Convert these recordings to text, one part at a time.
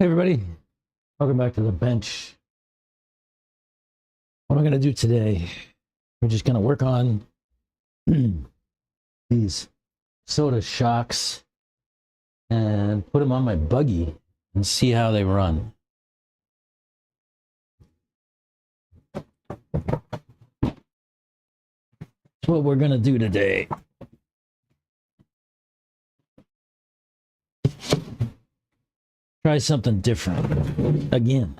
Hey everybody, welcome back to the bench. What I'm going to do today, we're just going to work on these SOTA shocks and put them on my buggy and see how they run. That's what we're going to do today. Try something different again.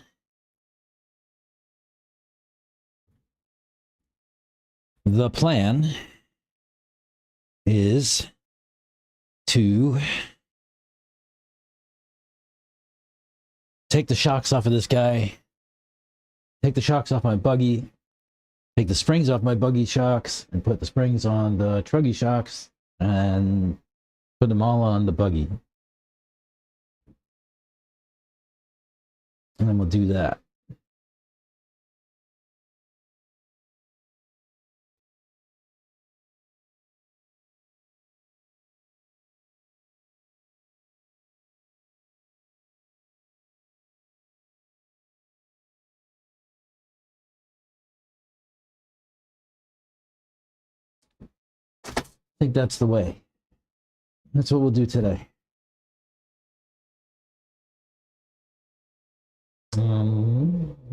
The plan is to take the shocks off of this guy, take the shocks off my buggy, take the springs off my buggy shocks, and put the springs on the Truggy shocks, and put them all on the buggy. And then we'll do that. I think that's the way. That's what we'll do today.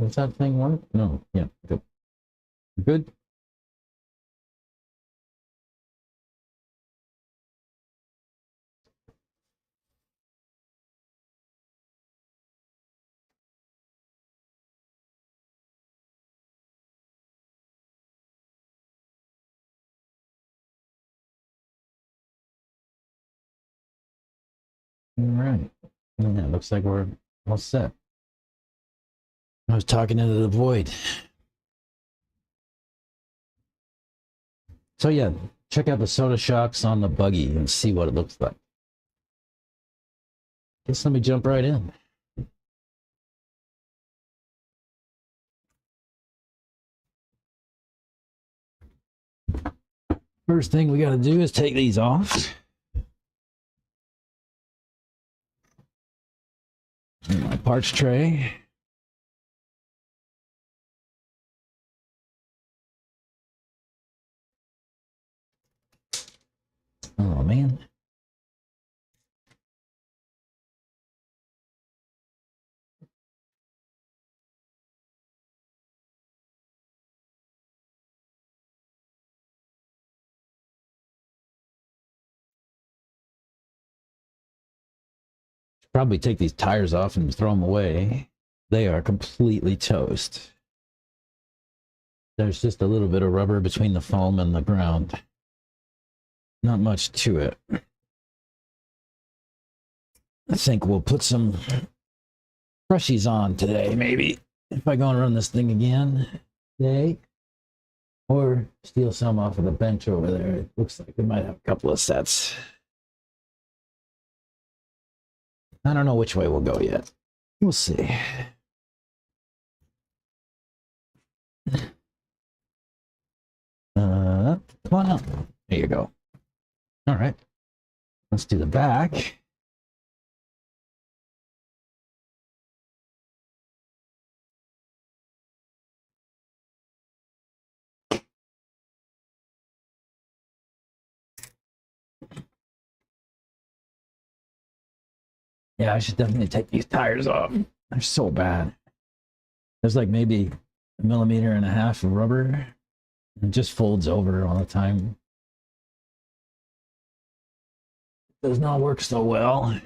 Does that thing work? No. Yeah, good. Good. All right. Yeah, looks like we're all set. I was talking into the void. So yeah, check out the SOTA shocks on the buggy and see what it looks like. Guess let me jump right in. First thing we got to do is take these off. My parts tray. Oh man. Probably take these tires off and throw them away. They are completely toast. There's just a little bit of rubber between the foam and the ground. Not much to it. I think we'll put some brushies on today, maybe, if I go and run this thing again today. Or steal some off of the bench over there. It looks like we might have a couple of sets. I don't know which way we'll go yet. We'll see. Come on out. There you go. All right. Let's do the back. Yeah, I should definitely take these tires off. They're so bad. There's like maybe 1.5 millimeters of rubber. It just folds over all the time. Does not work so well.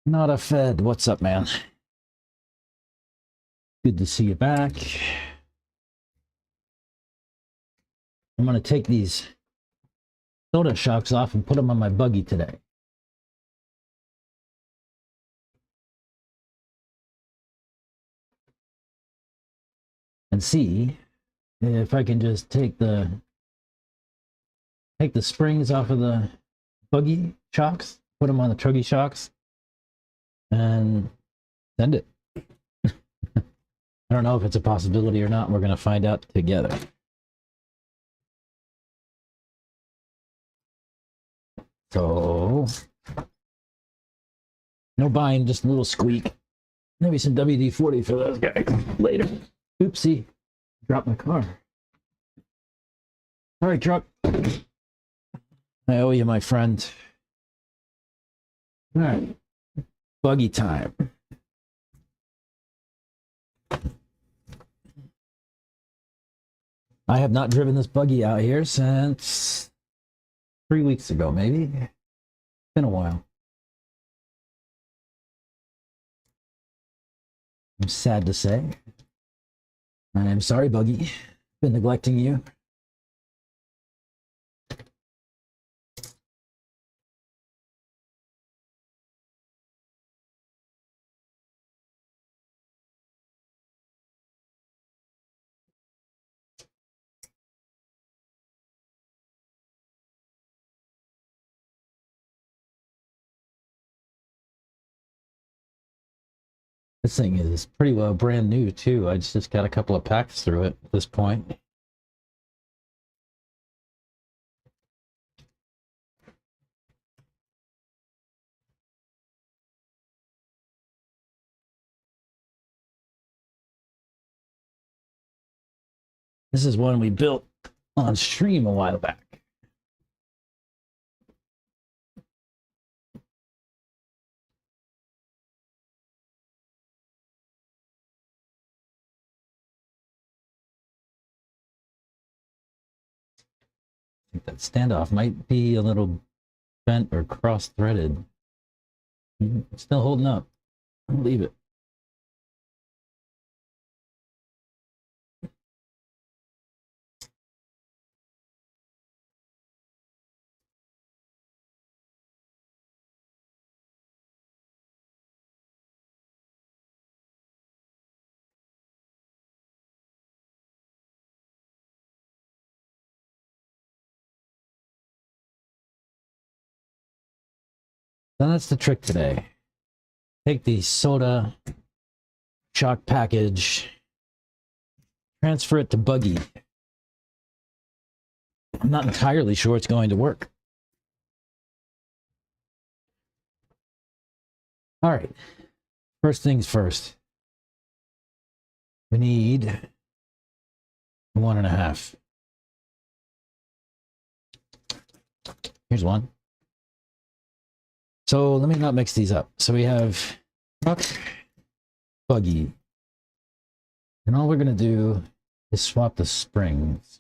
Not a Fed. What's up, man? Good to see you back. I'm going to take these SOTA shocks off and put them on my buggy today. And see if I can just take the springs off of the buggy shocks, put them on the Truggy shocks, and send it. I don't know if it's a possibility or not. We're going to find out together. So, no buying, just a little squeak. Maybe some WD-40 for those guys later. Oopsie, dropped my car. Sorry, truck. I owe you, my friend. All right, buggy time. I have not driven this buggy out here since 3 weeks ago, maybe. It's been a while. I'm sad to say. I'm sorry, Buggy. Been neglecting you. This thing is pretty well brand new, too. I just got a couple of packs through it at this point. This is one we built on stream a while back. I think that standoff might be a little bent or cross-threaded. It's still holding up. I'll leave it. So that's the trick today. Take the SOTA shock package, transfer it to Buggy. I'm not entirely sure it's going to work. All right, first things first. We need 1.5. Here's one. So let me not mix these up. So we have truck, Buggy. And all we're going to do is swap the springs.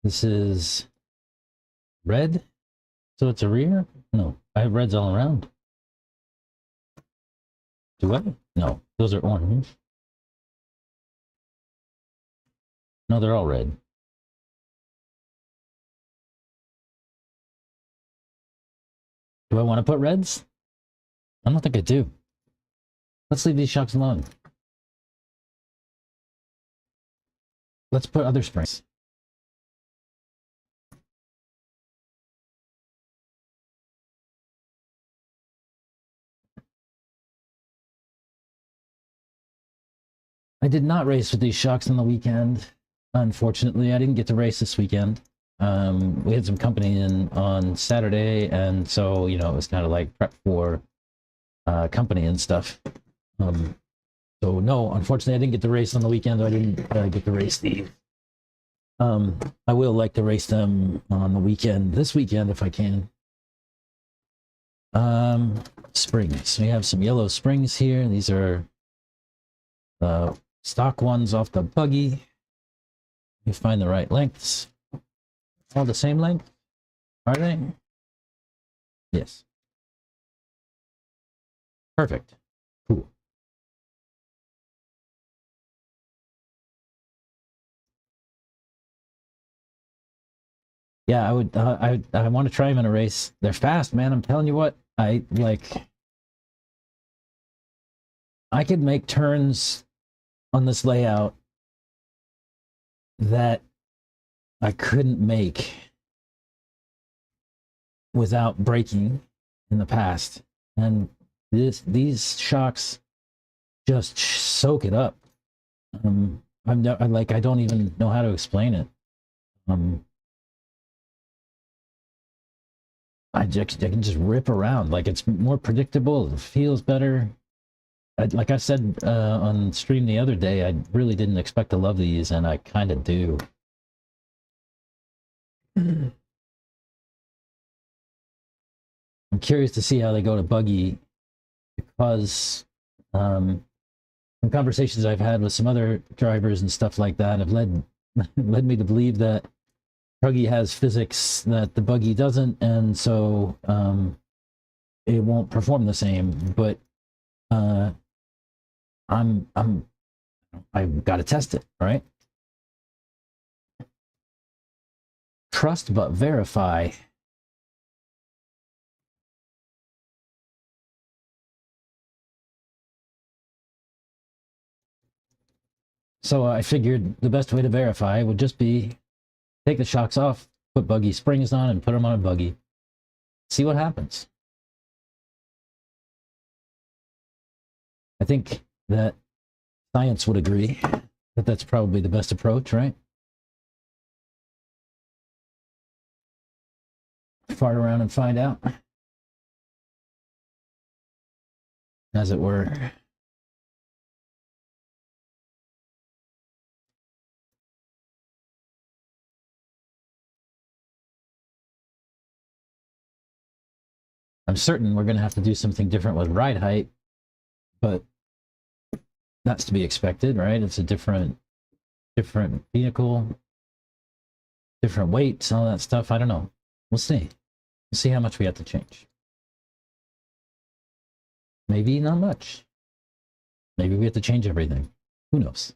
This is red, so it's a rear? No, I have reds all around. Do I? No, those are orange. No, they're all red. Do I want to put reds? I don't think I do. Let's leave these shocks alone. Let's put other springs. I did not race with these shocks on the weekend. Unfortunately, I didn't get to race this weekend. We had some company in on Saturday, and so, you know, it was kind of like prep for company and stuff. So no, unfortunately, I didn't get to race on the weekend. I didn't get to race these. I will like to race them on the weekend, this weekend, if I can. Springs. We have some yellow springs here. These are stock ones off the Buggy. You find the right lengths. All the same length? Are they? Yes. Perfect. Cool. Yeah, I would. I want to try them in a race. They're fast, man. I'm telling you what. I could make turns on this layout that I couldn't make without braking in the past, and these shocks just soak it up. I don't even know how to explain it. I can just rip around. Like, it's more predictable. It feels better. Like I said on stream the other day, I really didn't expect to love these, and I kind of do. I'm curious to see how they go to Buggy, because some conversations I've had with some other drivers and stuff like that have led me to believe that Truggy has physics that the Buggy doesn't, and so it won't perform the same. But I've got to test it, right? Trust but verify. So I figured the best way to verify would just be take the shocks off, put Buggy springs on, and put them on a Buggy. See what happens. I think that science would agree that that's probably the best approach, right? Fart around and find out, as it were. I'm certain we're going to have to do something different with ride height, but that's to be expected, right? It's a different vehicle, different weights, all that stuff. I don't know. We'll see. We'll see how much we have to change. Maybe not much. Maybe we have to change everything. Who knows?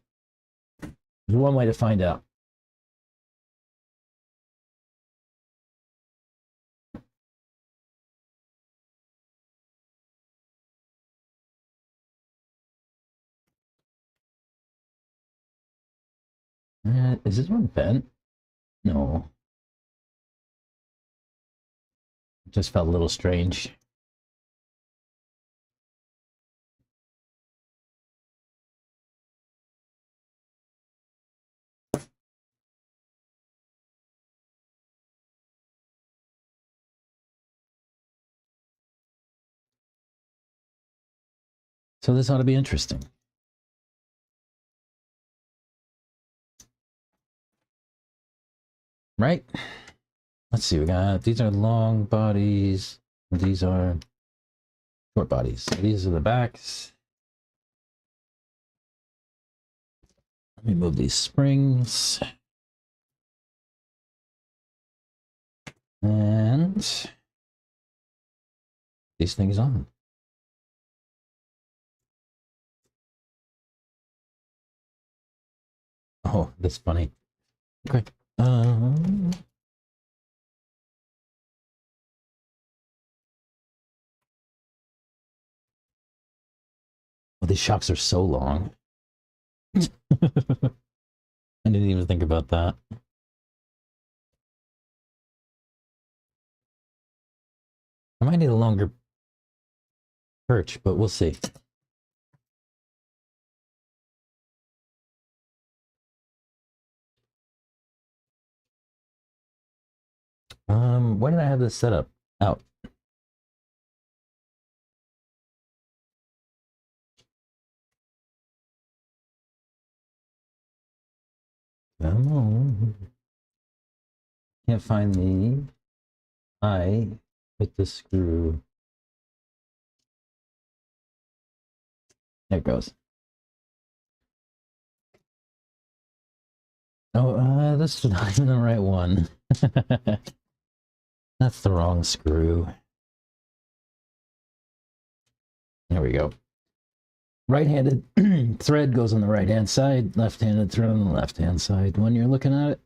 There's one way to find out. Is this one bent? No. It just felt a little strange. So this ought to be interesting. Right? Let's see, we got, these are long bodies, these are short bodies. So these are the backs. Let me move these springs. And these things on. Oh, that's funny. Okay. Well, these shocks are so long. I didn't even think about that. I might need a longer perch, but we'll see. Why did I have this set up? Out. Come on. Can't find the eye with the screw. There it goes. Oh, this is not even the right one. That's the wrong screw. There we go. Right-handed thread goes on the right-hand side, left-handed thread on the left-hand side when you're looking at it.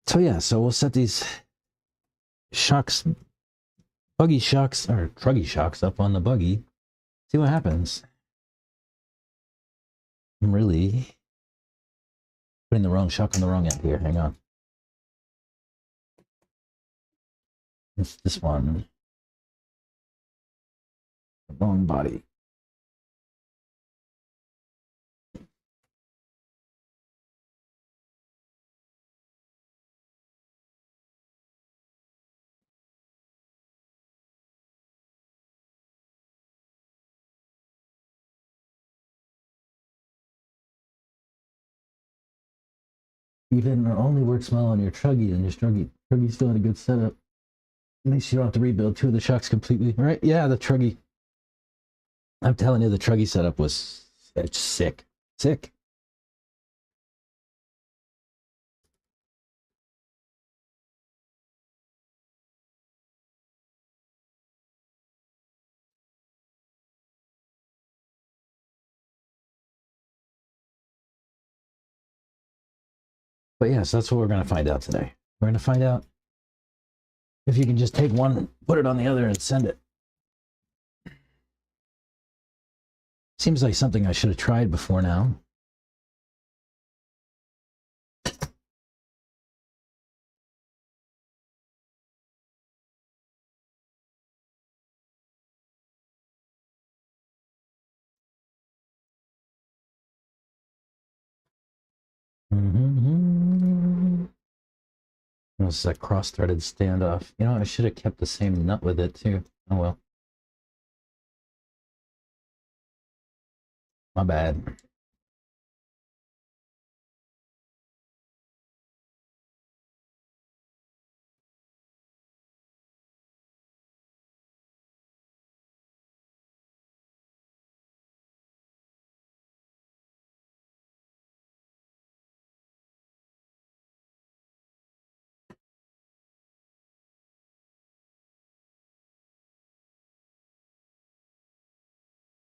So yeah, so we'll set these shocks, buggy shocks, or truggy shocks up on the buggy. See what happens. I'm really putting the wrong shock on the wrong end here. Hang on. It's this one. The wrong body. Even only works well on your truggy, and your truggy's still in a good setup. At least you don't have to rebuild two of the shocks completely, right? Yeah, the truggy. I'm telling you, the truggy setup was sick. Sick. But yes, that's what we're going to find out today. We're going to find out if you can just take one, put it on the other, and send it. Seems like something I should have tried before now. This is a cross-threaded standoff. You know, I should have kept the same nut with it too. Oh well. My bad.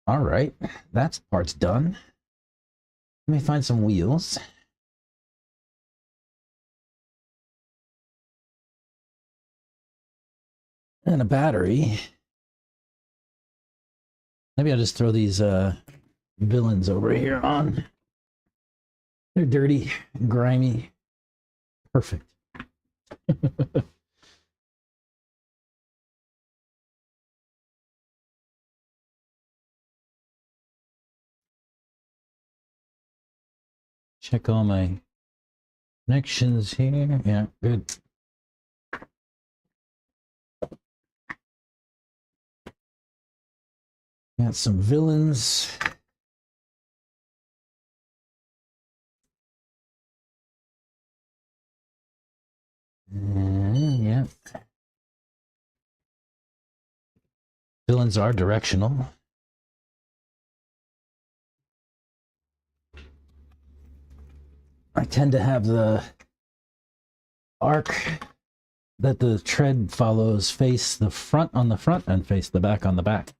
All right, that part's done. Let me find some wheels. And a battery. Maybe I'll just throw these villains over here on. They're dirty, grimy. Perfect. Check all my connections here. Yeah, good. Got some villains. Yeah. Villains are directional. I tend to have the arc that the tread follows face the front on the front and face the back on the back.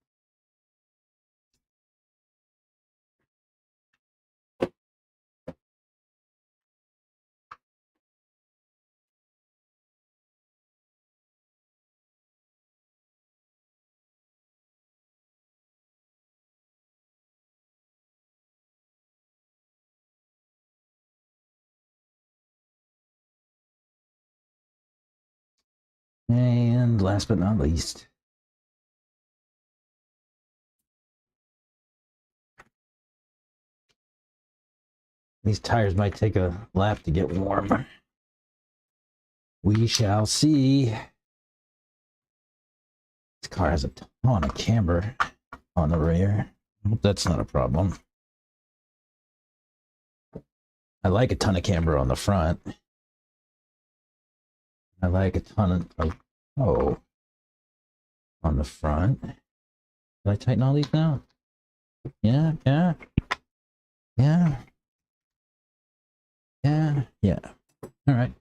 And last but not least, these tires might take a lap to get warm. We shall see. This car has a ton of camber on the rear. I hope that's not a problem. I like a ton of camber on the front. I like a ton of on the front. Did I tighten all these now? Yeah. All right.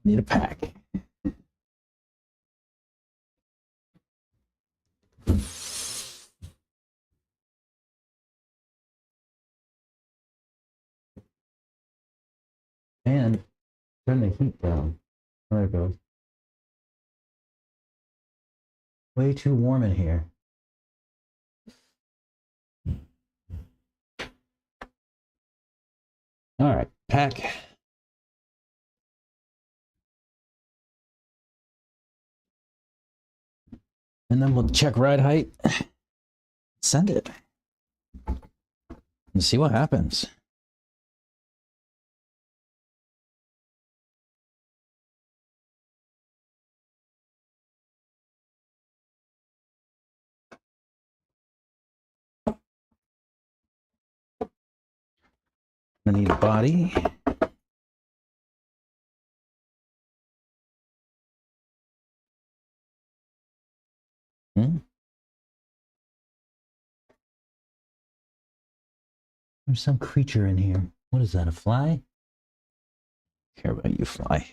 Need a pack. And Turn the heat down. There it goes. Way too warm in here. All right, pack. And then we'll check ride height. Send it. And see what happens. I need a body. There's some creature in here. What is that, a fly? I care about you, fly.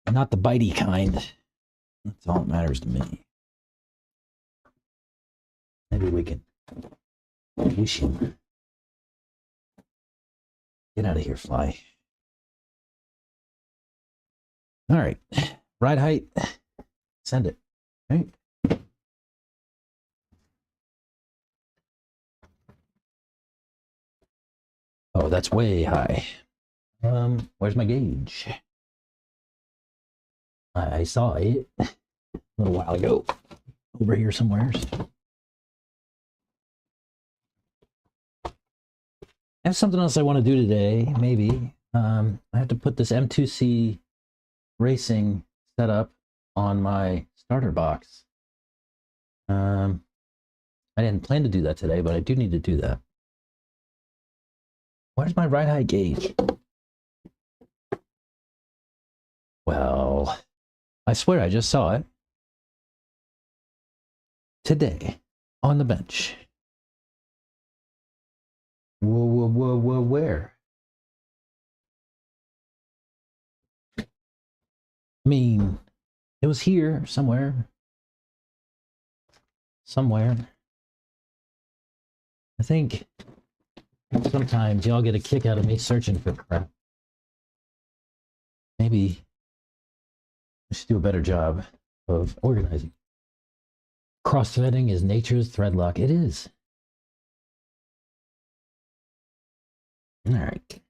Not the bitey kind. That's all that matters to me. Maybe we can wish him. Get out of here, fly. All right. Ride height. Send it. All right. Oh, that's way high. Where's my gauge? I saw it a little while ago. Over here somewhere. I have something else I want to do today, maybe. I have to put this M2C racing setup on my starter box. I didn't plan to do that today, but I do need to do that. Where's my ride height gauge? Well, I swear I just saw it today on the bench. Whoa, where? I mean, it was here somewhere. I think sometimes y'all get a kick out of me searching for crap. Maybe I should do a better job of organizing. Cross-threading is nature's thread lock. It is. All right.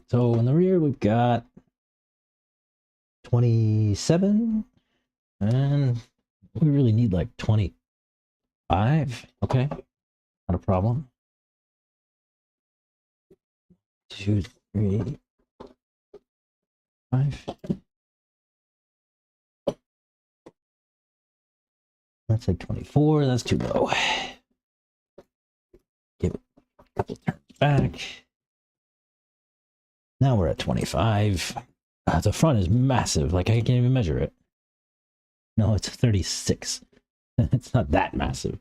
So in the rear, we've got 27, and we really need like 25. Okay, not a problem. 2, 3, 5. That's like 24. That's too low. Give it a couple turns back. Now we're at 25. The front is massive. Like I can't even measure it. No, it's 36. It's not that massive.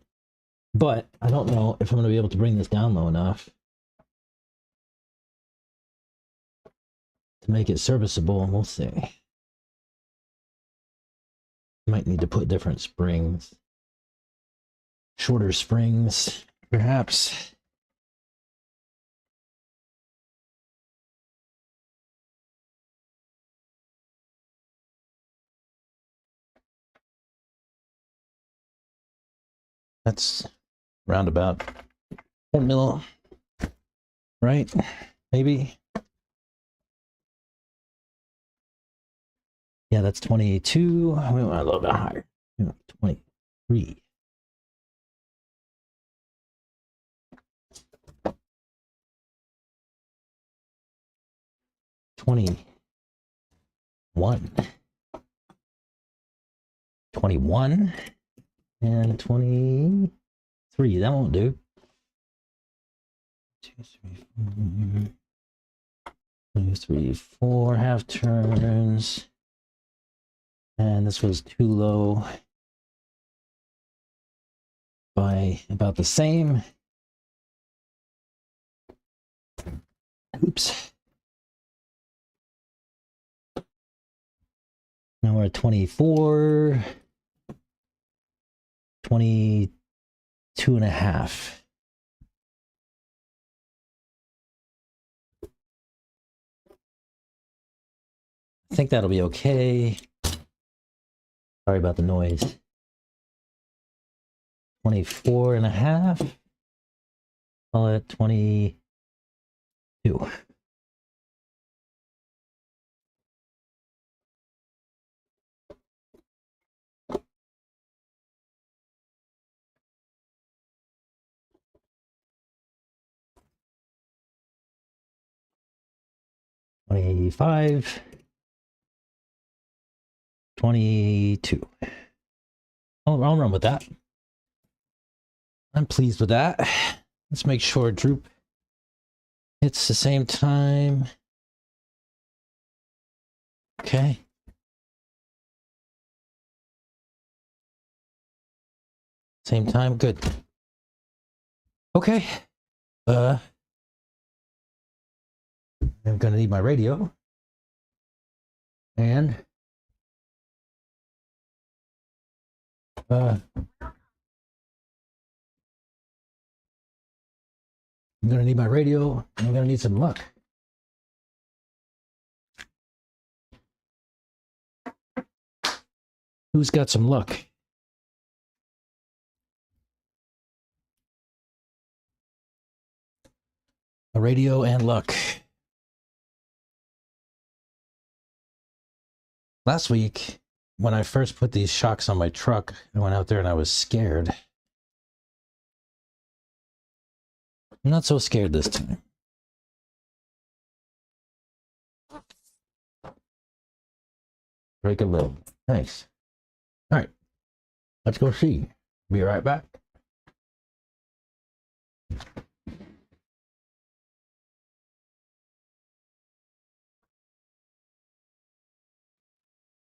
But I don't know if I'm going to be able to bring this down low enough to make it serviceable. We'll see. Might need to put different springs. Shorter springs, perhaps. That's round about 10 mil, right? Maybe. Yeah, that's 22. We want a little bit higher. 23. $21. 21 and 23. That won't do. 2, 3, 4. 2, 3, 4 half turns. And this was too low by about the same. Oops. Now we're at 24, 22 and a half. I think that'll be okay. Sorry about the noise. 24 and a half. Call it 22. $25, $22. I'll run with that. I'm pleased with that. Let's make sure droop hits the same time. Okay. Same time, good. Okay. I'm gonna need my radio. And I'm gonna need my radio, and I'm gonna need some luck. Who's got some luck? A radio and luck. Last week, when I first put these shocks on my truck, I went out there and I was scared. I'm not so scared this time. Break a lid. Nice. All right. Let's go see. Be right back.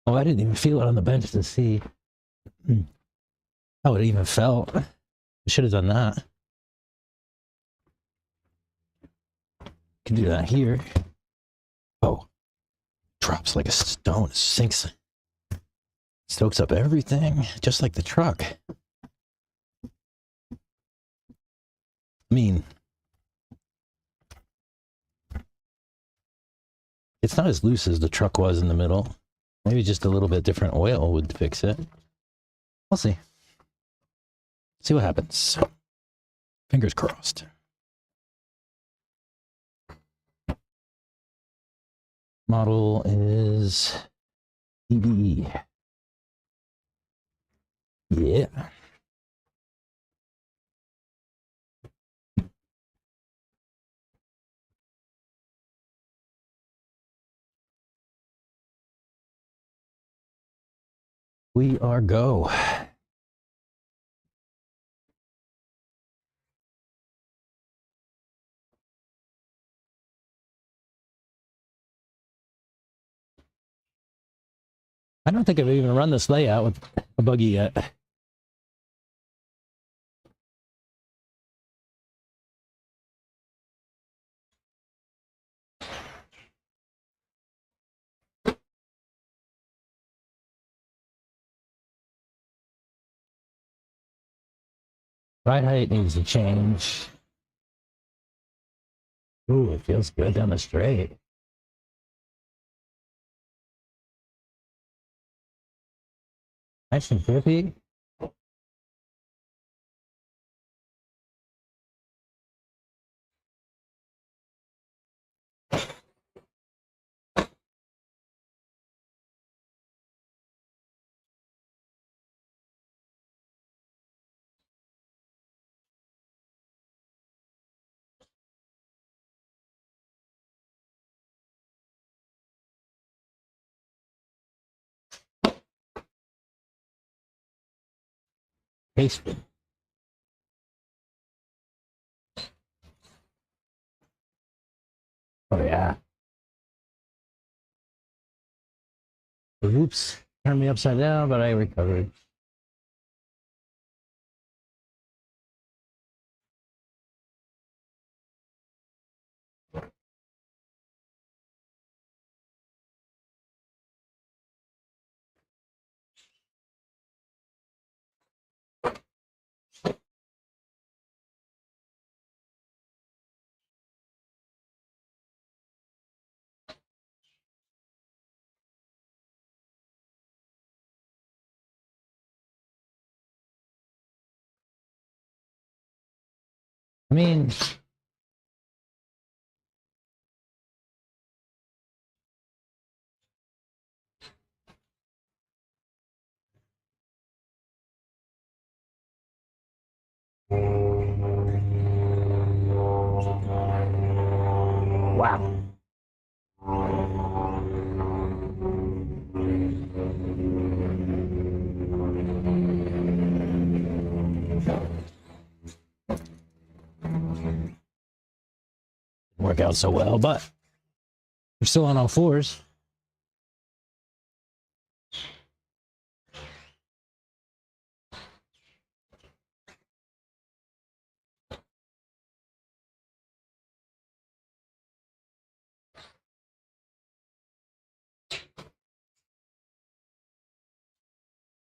Oh, I didn't even feel it on the bench to see how it even felt. I should have done that. Can do that here. Oh, drops like a stone. It sinks. Stokes up everything, just like the truck. I mean, it's not as loose as the truck was in the middle. Maybe just a little bit different oil would fix it. We'll see. See what happens. Fingers crossed. Model is EBE. Yeah. We are go. I don't think I've even run this layout with a Buggy yet. Ride height needs to change. Ooh, it feels good down the straight. Nice and grippy. Tasty. Oh yeah. Oops. Turned me upside down, but I recovered. I mean, wow. Work out so well, but we're still on all fours.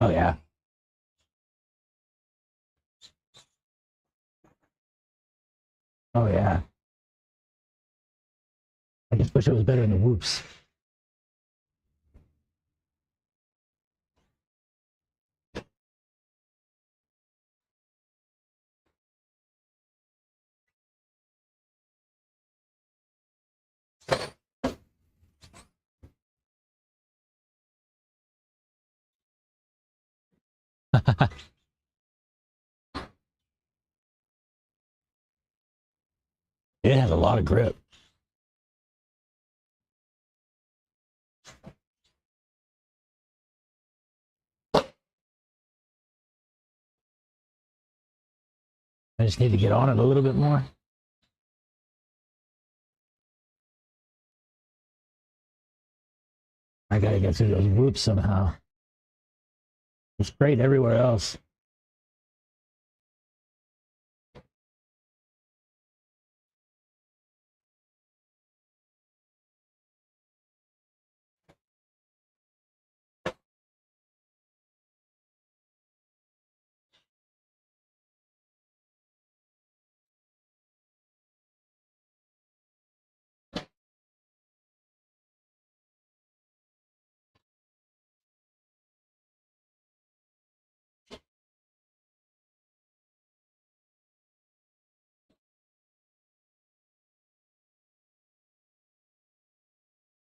Oh yeah. Oh yeah. I just wish it was better in the whoops. It has a lot of grip. I just need to get on it a little bit more. I gotta get through those whoops somehow. It's great everywhere else.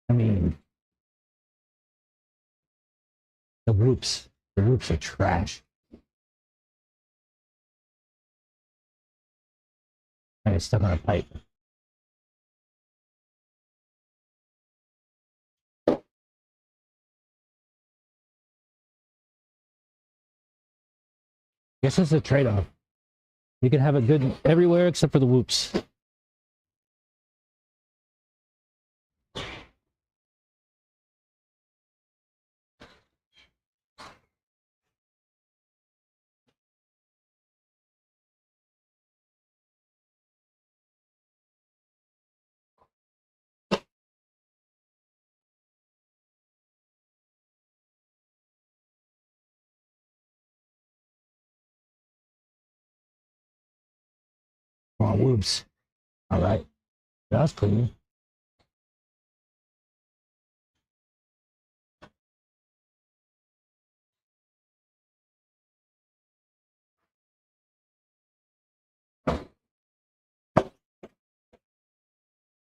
I mean, the whoops. The whoops are trash. I get stuck on a pipe. Guess it's a trade-off. You can have it good everywhere except for the whoops. Oh, whoops. All right. That's clean.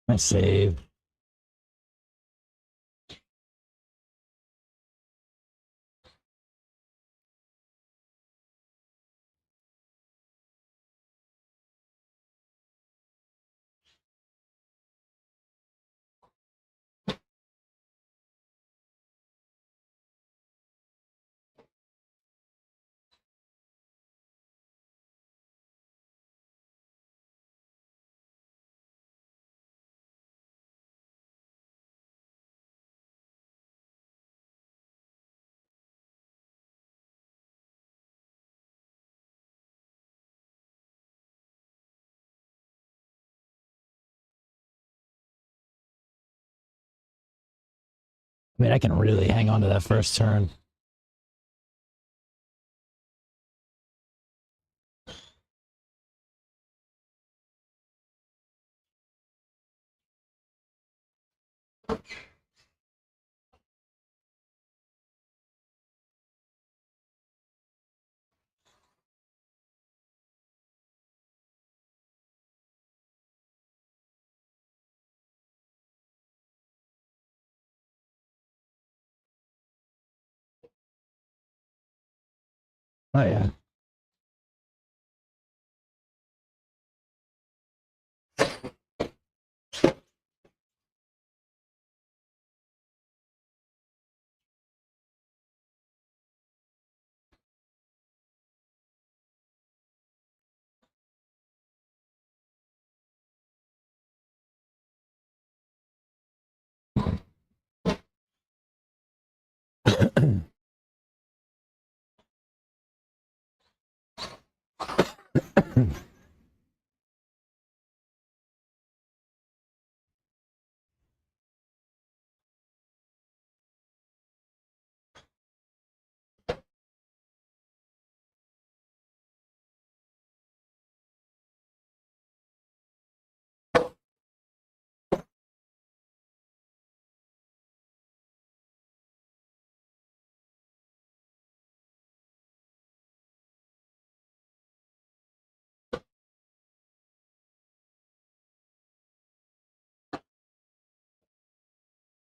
Nice save. I mean, I can really hang on to that first turn. Oh yeah.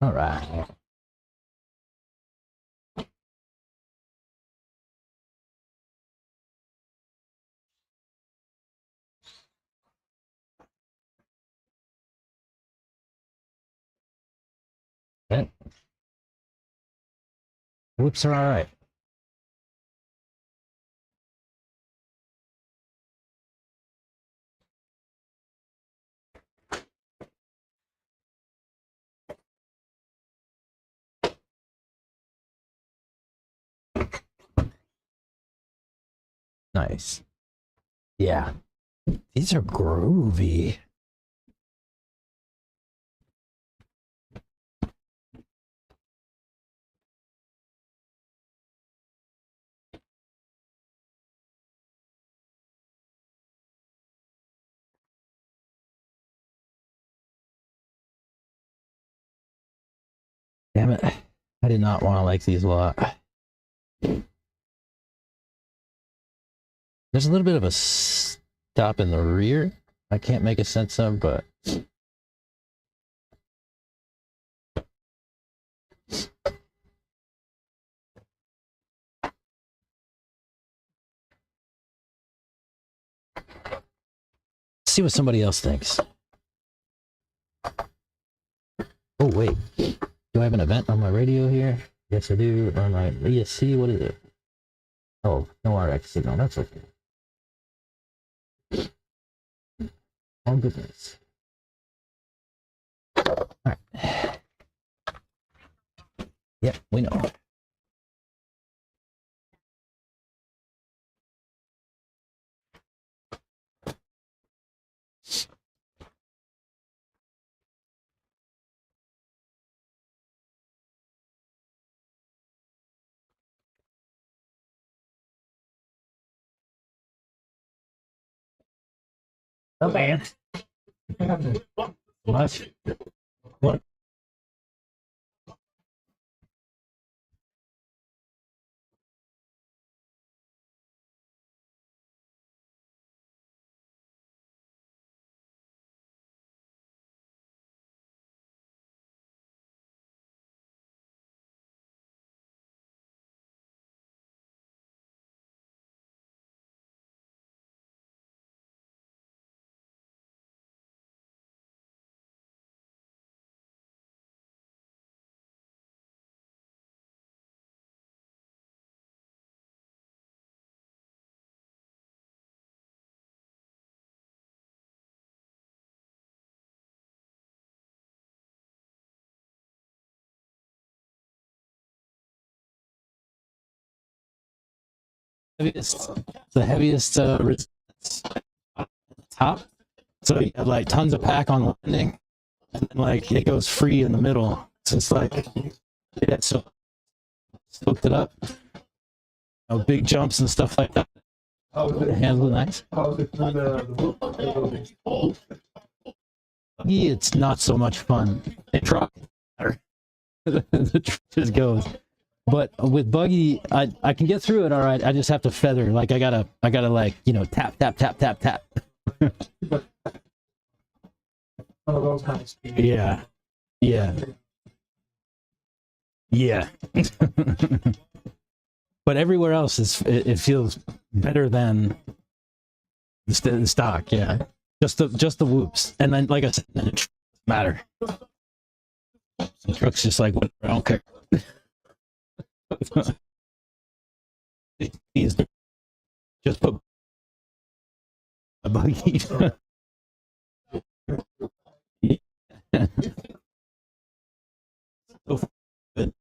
All right. Okay. Whoops are all right. Nice. Yeah. These are groovy. Damn it. I did not want to like these a lot. There's a little bit of a stop in the rear I can't make a sense of, but see what somebody else thinks. Oh, wait. Do I have an event on my radio here? Yes, I do. On my ESC, what is it? Oh, no RX signal. That's okay. Oh, goodness. All right. Yep, we know. Oh, man. Much. What? The heaviest resistance at the top. So you have like tons of pack on landing, and then like it goes free in the middle. So it's like, yeah, so soaked it up. Big jumps and stuff like that. Handle it nice. Yeah, it's not so much fun. It truck. The truck just goes. But with Buggy, I can get through it all right. I just have to feather. Like I gotta like, you know, tap tap tap tap tap. Yeah. Yeah. Yeah. but everywhere else it feels better than the stock. Yeah, just the whoops, and then like I said, it doesn't matter. The truck's just like, whatever, I don't care. He's just put a buggy. So good.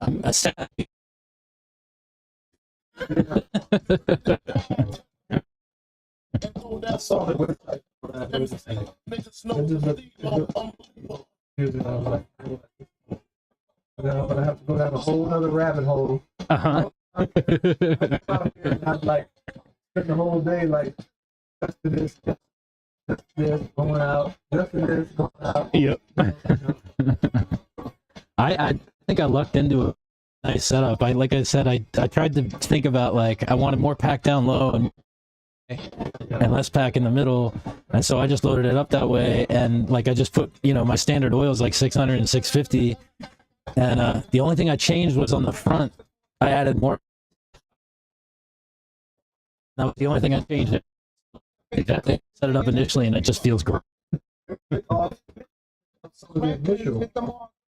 I'm a sad. That's all it was like. I'm gonna have to go down a whole other rabbit hole. Uh-huh. I'm like spend the whole day like just to this, going out, just to this, going out. Yep. I think I lucked into a nice setup. Like I said, I tried to think about like I wanted more pack down low and less pack in the middle, and so I just loaded it up that way. And like I just put, you know, my standard oil is like 600 and 650, and the only thing I changed was on the front. I added more. That was the only thing I changed. Exactly. Set it up initially, and it just feels great.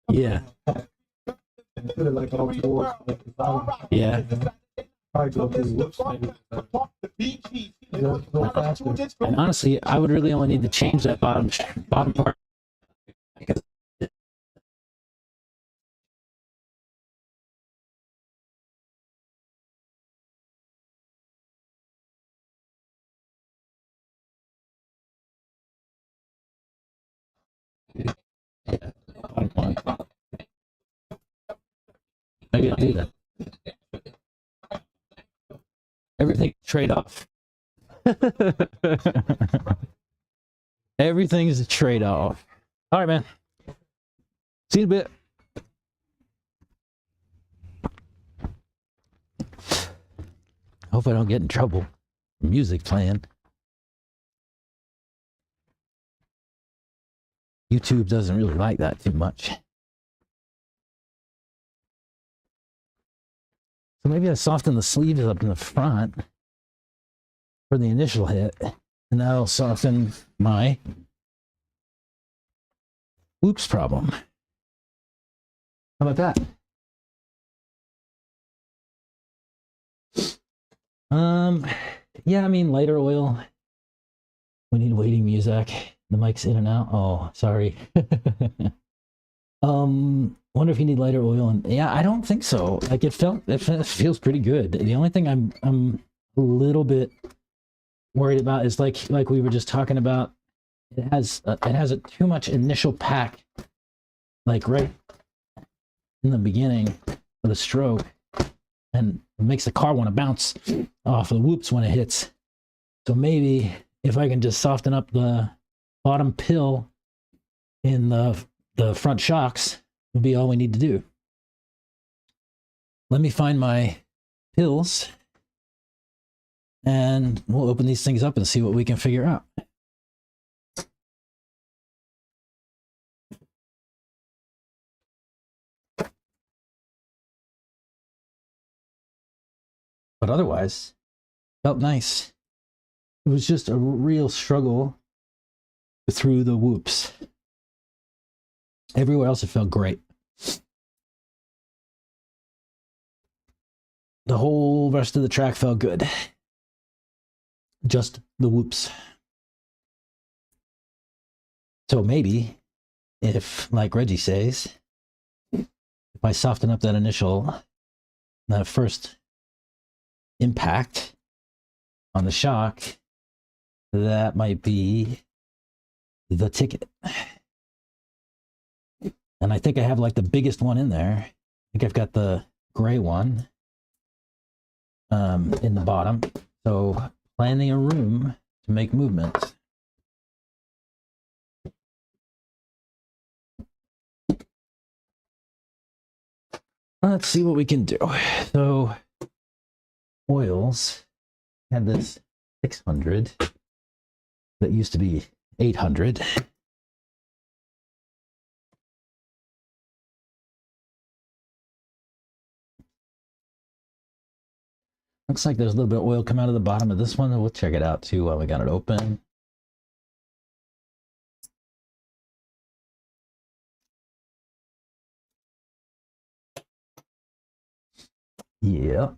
Yeah. Yeah. And honestly, I would really only need to change that bottom part. Maybe I'll do that. Everything trade off. Everything's a trade off. All right, man. See you in a bit. Hope I don't get in trouble. Music playing. YouTube doesn't really like that too much. So maybe I soften the sleeves up in the front for the initial hit, and that'll soften my whoops problem. How about that? Yeah, I mean, lighter oil. We need waiting music. The mic's in and out. Oh, sorry. Wonder if you need lighter oil. And yeah, I don't think so. Like it feels pretty good. The only thing I'm a little bit worried about is like we were just talking about. It has a too much initial pack, like right in the beginning of the stroke, and it makes the car want to bounce off the whoops when it hits. So maybe if I can just soften up the bottom pill in the front shocks, will be all we need to do. Let me find my pills, and we'll open these things up and see what we can figure out. But otherwise, felt nice. It was just a real struggle through the whoops. Everywhere else, it felt great. The whole rest of the track felt good. Just the whoops. So maybe, if, like Reggie says, if I soften up that that first impact on the shock, that might be the ticket. And I think I have like the biggest one in there. I think I've got the gray one in the bottom. So plenty of room to make movements. Let's see what we can do. So oils had this 600 that used to be 800. Looks like there's a little bit of oil come out of the bottom of this one. We'll check it out too while we got it open. Yeah.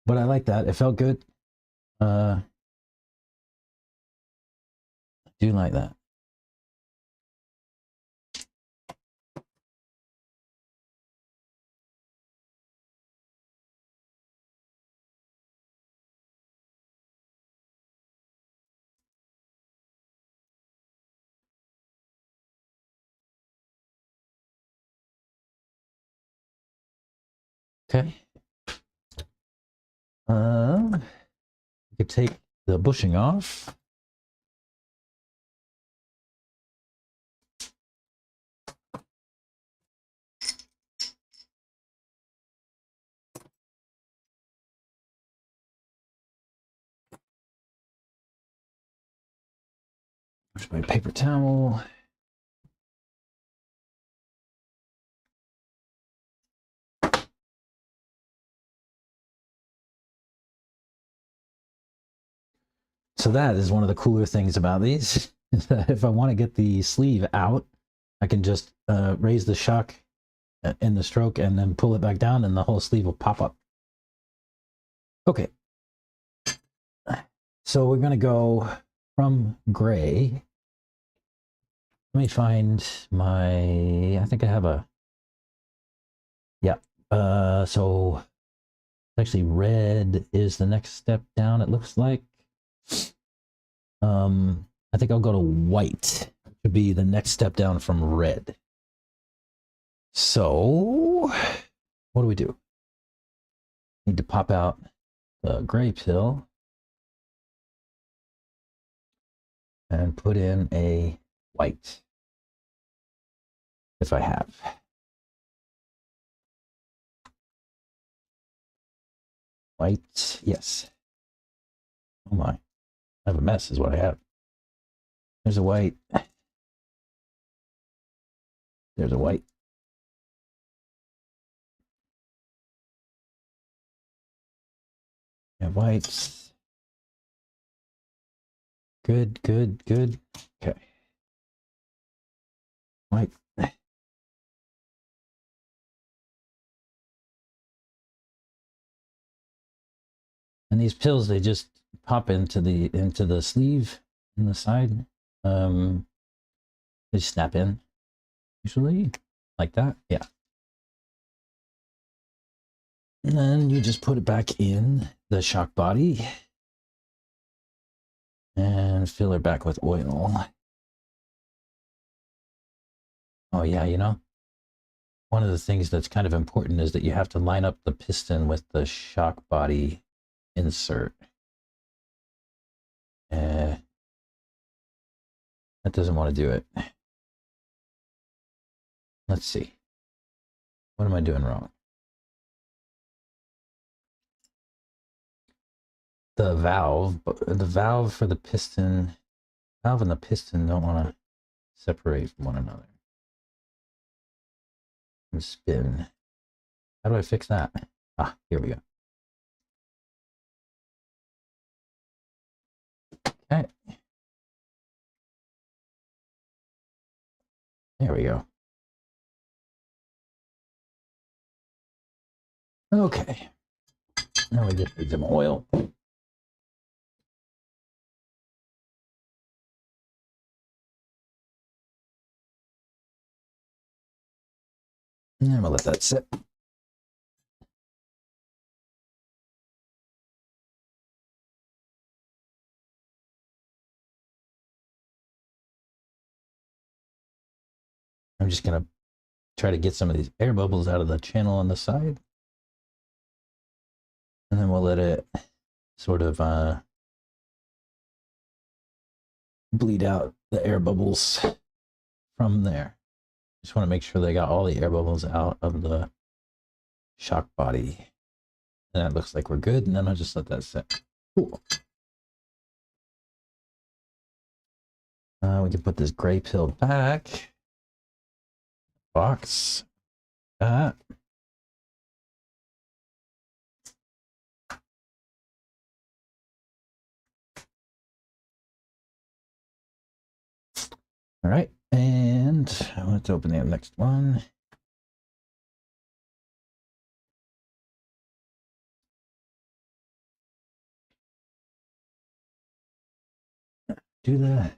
But I like that. It felt good. I do like that. Okay. We could take the bushing off. There's my paper towel. So that is one of the cooler things about these, is that if I want to get the sleeve out, I can just raise the shock in the stroke and then pull it back down and the whole sleeve will pop up. Okay. So we're going to go from gray. Let me find my, I think I have a, yeah. So actually red is the next step down, it looks like. I think I'll go to white to be the next step down from red. So what do? Need to pop out the gray pill and put in a white, if I have. White, yes. Oh my, I have a mess is what I have. There's a white. There's a white. Yeah, whites. Good, good, good. Okay. White. And these pills, they just pop into the sleeve in the side. They snap in, usually, like that. Yeah. And then you just put it back in the shock body and fill it back with oil. Oh yeah, you know, one of the things that's kind of important is that you have to line up the piston with the shock body insert. That doesn't want to do it. Let's see. What am I doing wrong? The valve for the piston, valve and the piston don't want to separate from one another. And spin. How do I fix that? Ah, here we go. Okay. There we go. Okay. Now we just need some oil. And then we'll let that sit. I'm just going to try to get some of these air bubbles out of the channel on the side. And then we'll let it sort of bleed out the air bubbles from there. Just want to make sure they got all the air bubbles out of the shock body. And that looks like we're good. And then I'll just let that sit. Cool. We can put this gray pill back. Box. Uh, all right, and let's open the next one. Do the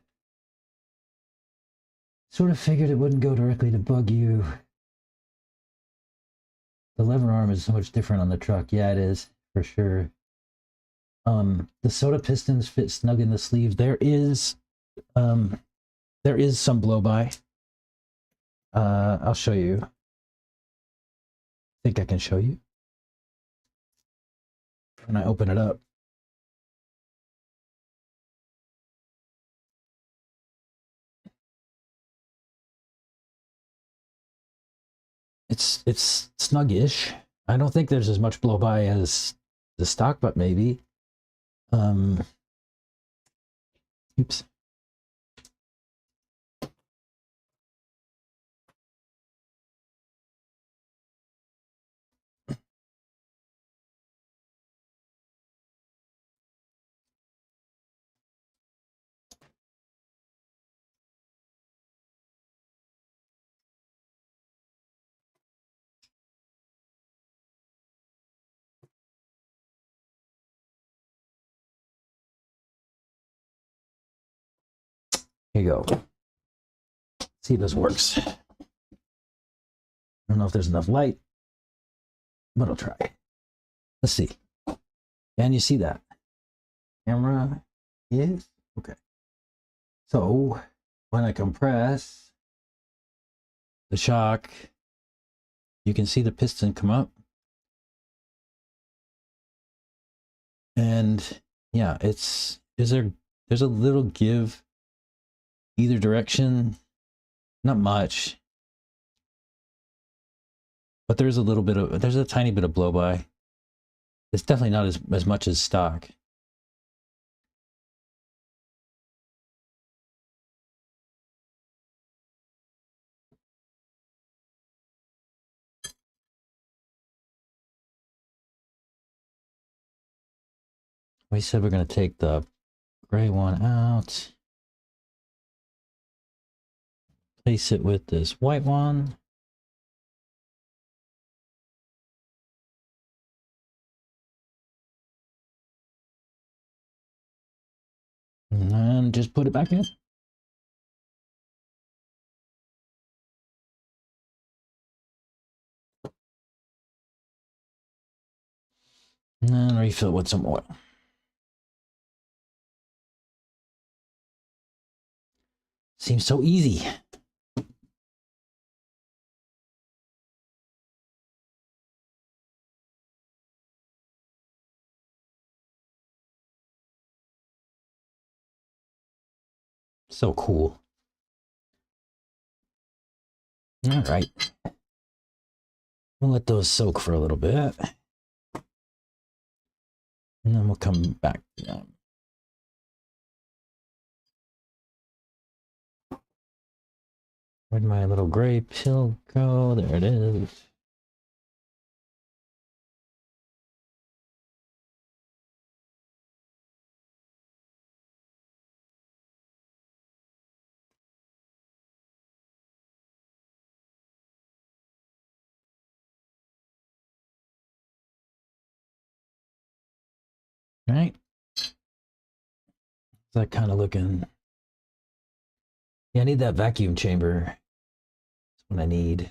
sort of figured it wouldn't go directly to bug you. The lever arm is so much different on the truck. Yeah, it is for sure. The SOTA pistons fit snug in the sleeve. There is some blow by. I'll show you. I think I can show you when I open it up. It's snuggish. I don't think there's as much blow by as the stock, but maybe. Oops. Here you go. See if this works. I don't know if there's enough light, but I'll try. Let's see. Can you see that? Camera is okay. So when I compress the shock, you can see the piston come up. And yeah, there's a little give either direction, not much, but there's a tiny bit of blow by. It's definitely not as much as stock. We said we're going to take the gray one out, place it with this white one. And then just put it back in. And then refill with some oil. Seems so easy. So cool. All right. We'll let those soak for a little bit. And then we'll come back to them. Where'd my little gray pill go? There it is. All right. Is that kind of looking? Yeah, I need that vacuum chamber. That's what I need.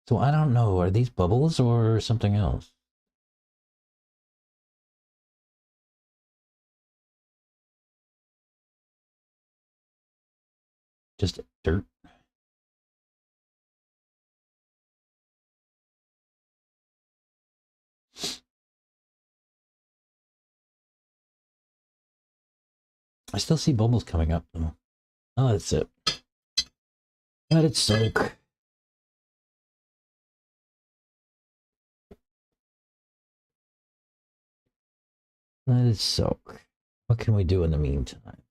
So I don't know, are these bubbles or something else? Just dirt. I still see bubbles coming up though. Oh, that's it. Let it soak. Let it soak. What can we do in the meantime?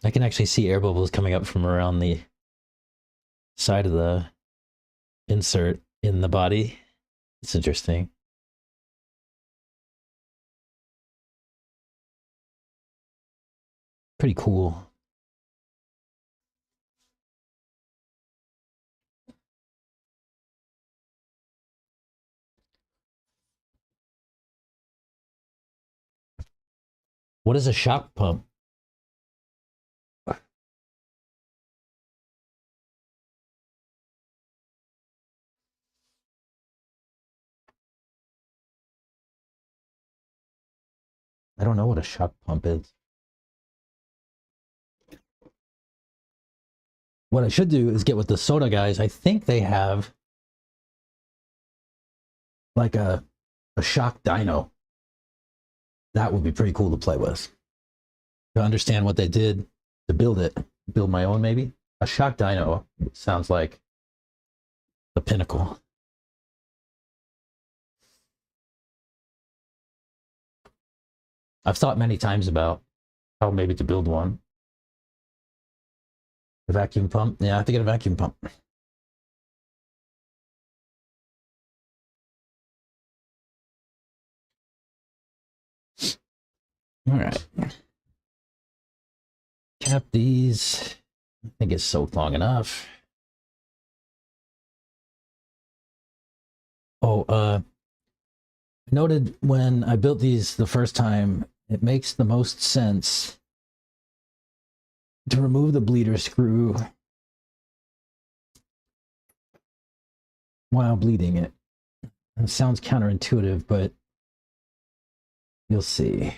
I can actually see air bubbles coming up from around the side of the insert in the body. It's interesting. Pretty cool. What is a shock pump? I don't know what a shock pump is. What I should do is get with the SOTA guys. I think they have like a shock dyno. That would be pretty cool to play with. To understand what they did to build it. Build my own, maybe? A shock dyno sounds like the pinnacle. I've thought many times about how maybe to build one. A vacuum pump? Yeah, I have to get a vacuum pump. All right. Cap these. I think it's soaked long enough. Oh, I noted when I built these the first time, it makes the most sense to remove the bleeder screw while bleeding it. It sounds counterintuitive, but you'll see.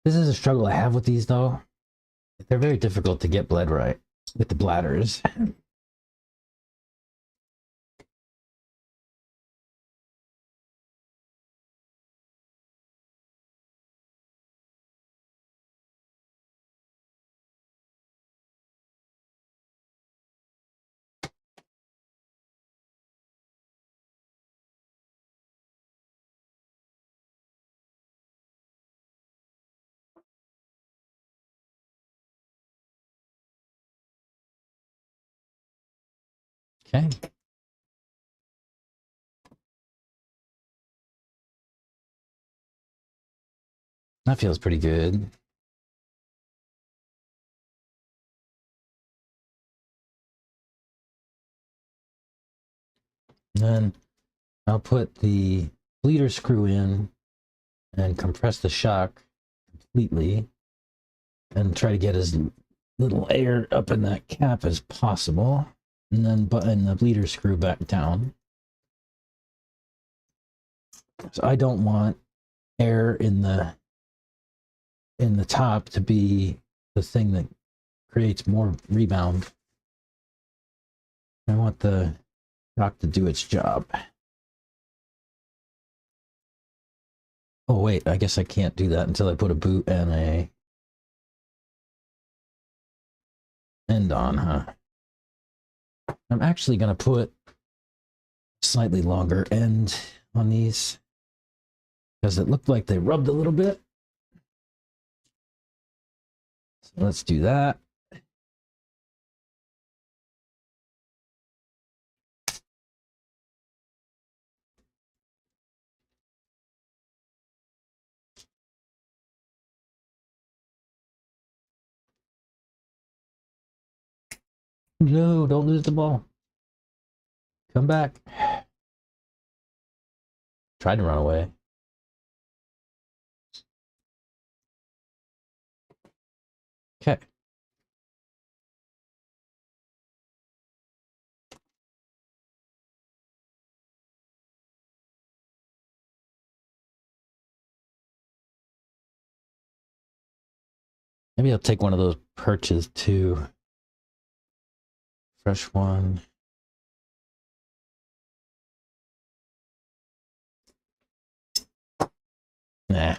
This is a struggle I have with these, though. They're very difficult to get bled right with the bladders. Okay. That feels pretty good. And then I'll put the bleeder screw in and compress the shock completely and try to get as little air up in that cap as possible, and then button the bleeder screw back down. So I don't want air in the top to be the thing that creates more rebound. I want the shock to do its job. Oh wait, I guess I can't do that until I put a boot and a end on, huh? I'm actually going to put slightly longer end on these because it looked like they rubbed a little bit. So let's do that. No, don't lose the ball. Come back. Tried to run away. Okay. Maybe I'll take one of those perches too. Fresh one. Nah.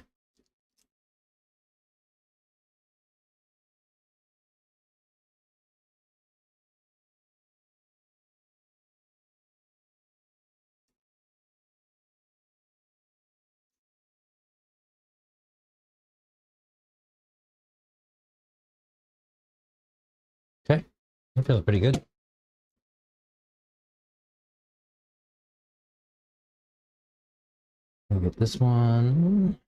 Okay. That feels pretty good. I'll get this one.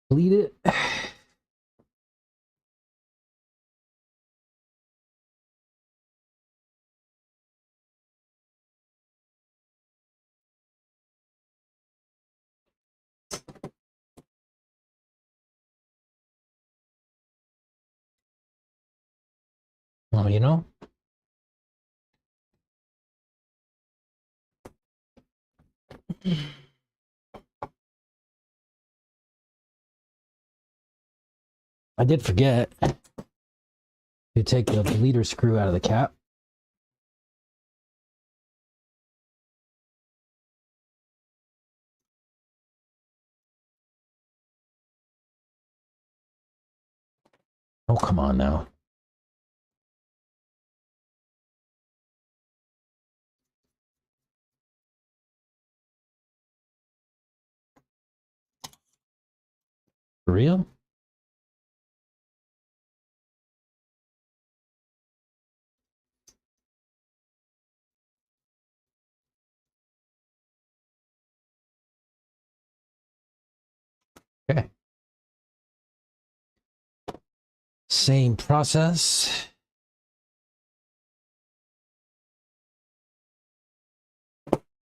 Bleed it. Well, you know, I did forget to take the bleeder screw out of the cap. Oh, come on now. For real? Okay. Same process.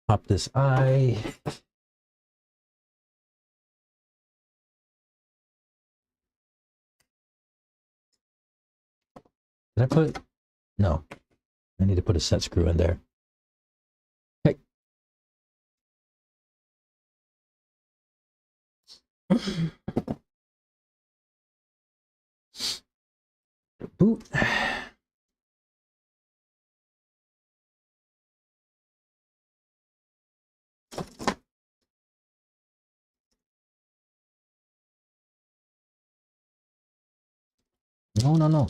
Pop this eye. Did I put? No. I need to put a set screw in there. Okay. Boot. No, no, no.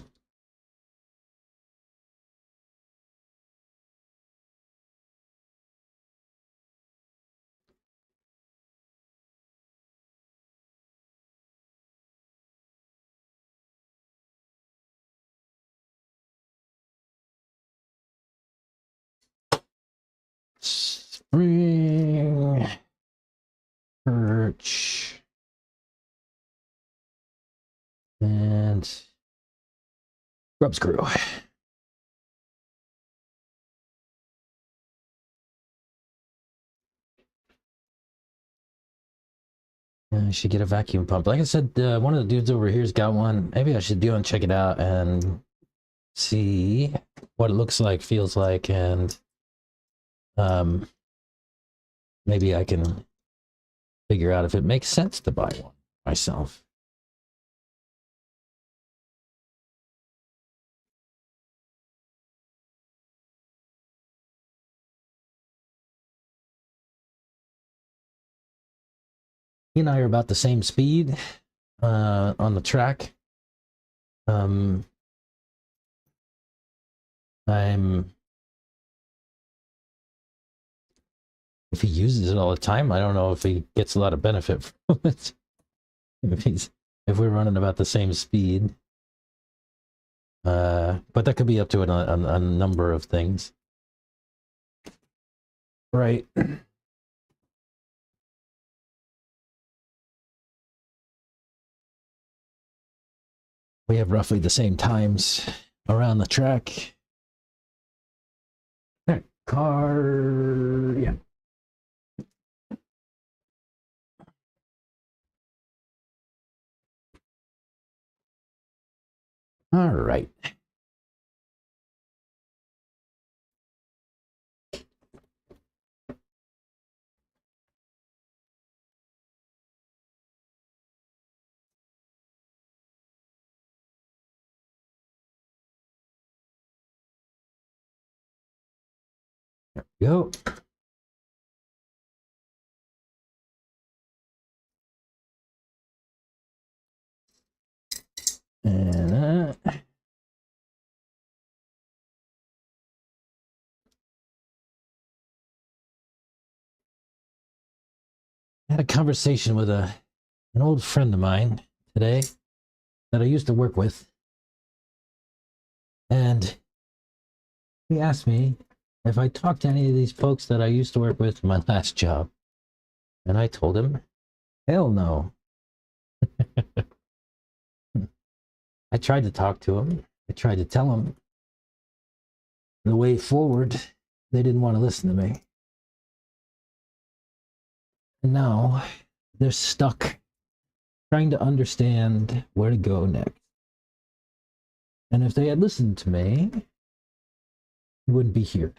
Spring. Perch. And grub screw. I should get a vacuum pump. Like I said, one of the dudes over here's got one. Maybe I should do and check it out and see what it looks like, feels like, and maybe I can figure out if it makes sense to buy one myself. He and I are about the same speed on the track. If he uses it all the time, I don't know if he gets a lot of benefit from it. If we're running about the same speed. But that could be up to a number of things. Right. We have roughly the same times around the track. Car, yeah. All right. There we go. And I had a conversation with an old friend of mine today that I used to work with. And he asked me if I talked to any of these folks that I used to work with in my last job. And I told him, hell no. I tried to talk to him. I tried to tell him the way forward. They didn't want to listen to me. And now they're stuck trying to understand where to go next. And if they had listened to me, we wouldn't be here.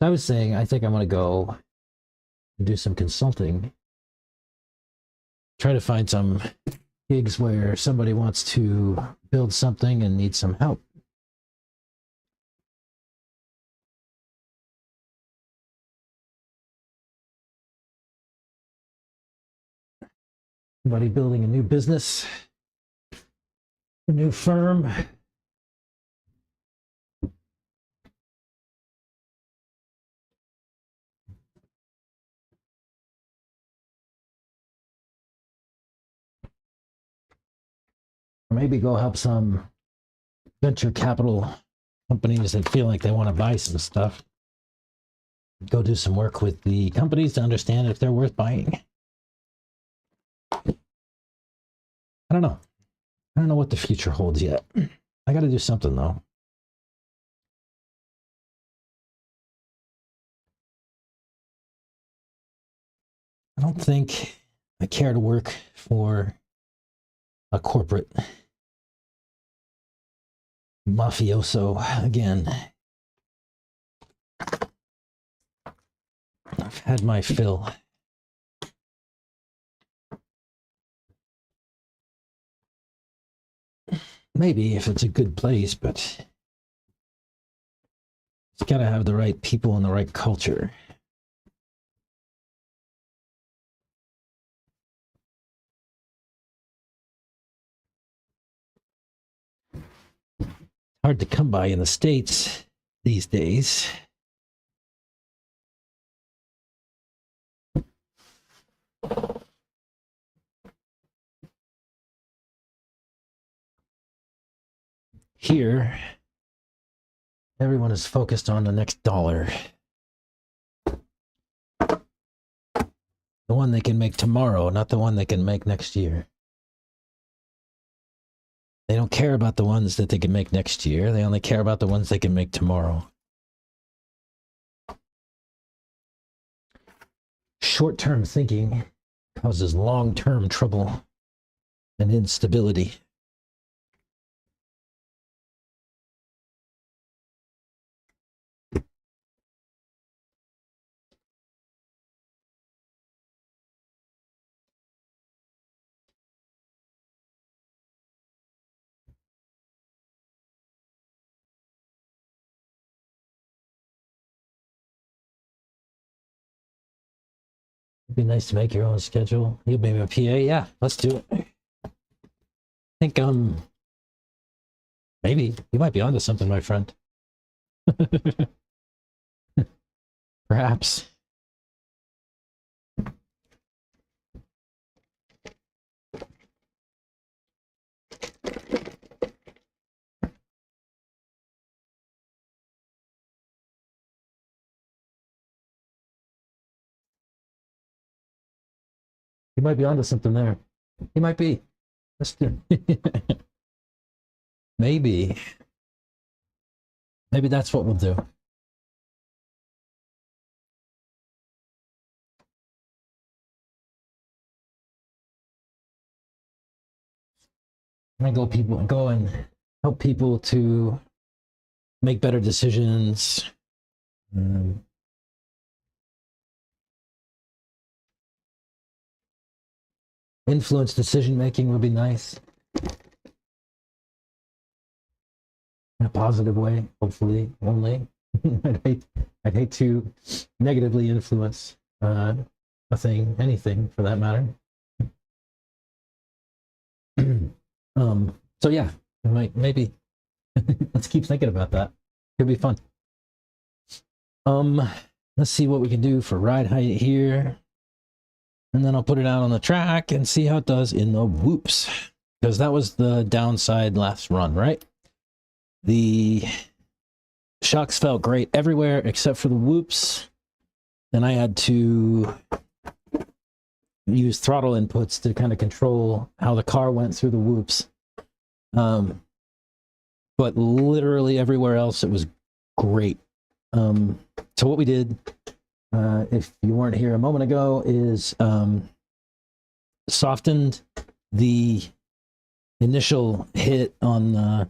I was saying, I think I'm going to go and do some consulting. Try to find some gigs where somebody wants to build something and needs some help. Somebody building a new business, a new firm. Or maybe go help some venture capital companies that feel like they want to buy some stuff. Go do some work with the companies to understand if they're worth buying. I don't know. I don't know what the future holds yet. I got to do something, though. I don't think I care to work for a corporate mafioso again. I've had my fill. Maybe if it's a good place, but it's got to have the right people and the right culture. Hard to come by in the States these days. Here, everyone is focused on the next dollar. The one they can make tomorrow, not the one they can make next year. They don't care about the ones that they can make next year. They only care about the ones they can make tomorrow. Short-term thinking causes long-term trouble and instability. It'd be nice to make your own schedule. You'll be my PA. Yeah, let's do it. I think maybe you might be onto something, my friend. Perhaps. You might be onto something there. You might be. Let's do it. Maybe. Maybe that's what we'll do. I go and help people to make better decisions. Influence decision making would be nice. in a positive way, hopefully only. I'd hate to negatively influence a thing, anything for that matter. So yeah, maybe let's keep thinking about that. Could be fun. Let's see what we can do for ride height here. And then I'll put it out on the track and see how it does in the whoops. Because that was the downside last run, right? The shocks felt great everywhere except for the whoops. And I had to use throttle inputs to kind of control how the car went through the whoops. But literally everywhere else, it was great. So what we did, if you weren't here a moment ago, is softened the initial hit on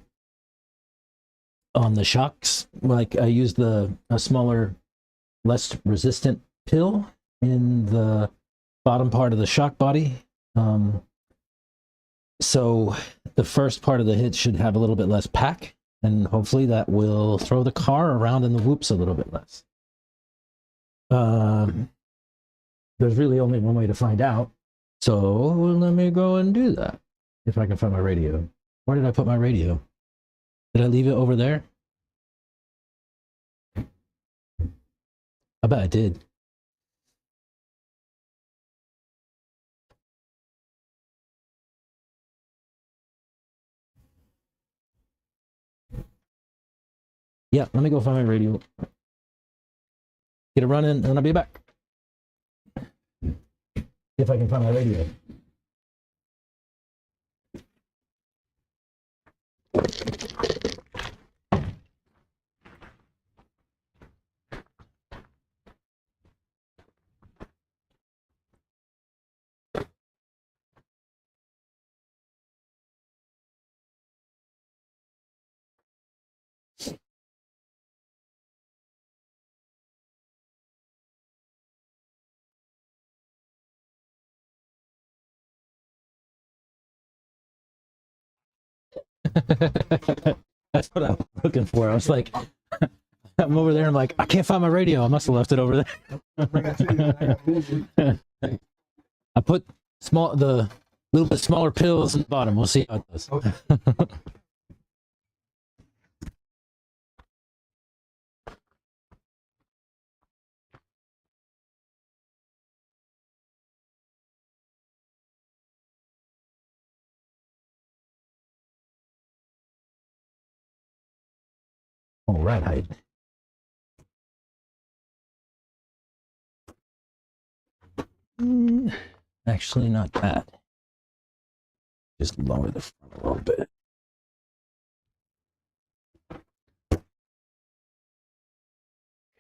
the shocks. Like I used a smaller, less resistant pill in the bottom part of the shock body. So the first part of the hit should have a little bit less pack, and hopefully that will throw the car around in the whoops a little bit less. There's really only one way to find out. So let me go and do that. If I can find my radio. Where did I put my radio? Did I leave it over there? I bet I did. Yeah, let me go find my radio. Get it running, and then I'll be back. If I can find my radio. That's what I'm looking for. I was like, I'm over there. I'm like, I can't find my radio. I must have left it over there. I put the little bit smaller pills in the bottom. We'll see how it does. Okay. All right, height. Actually, not bad. Just lower the front a little bit.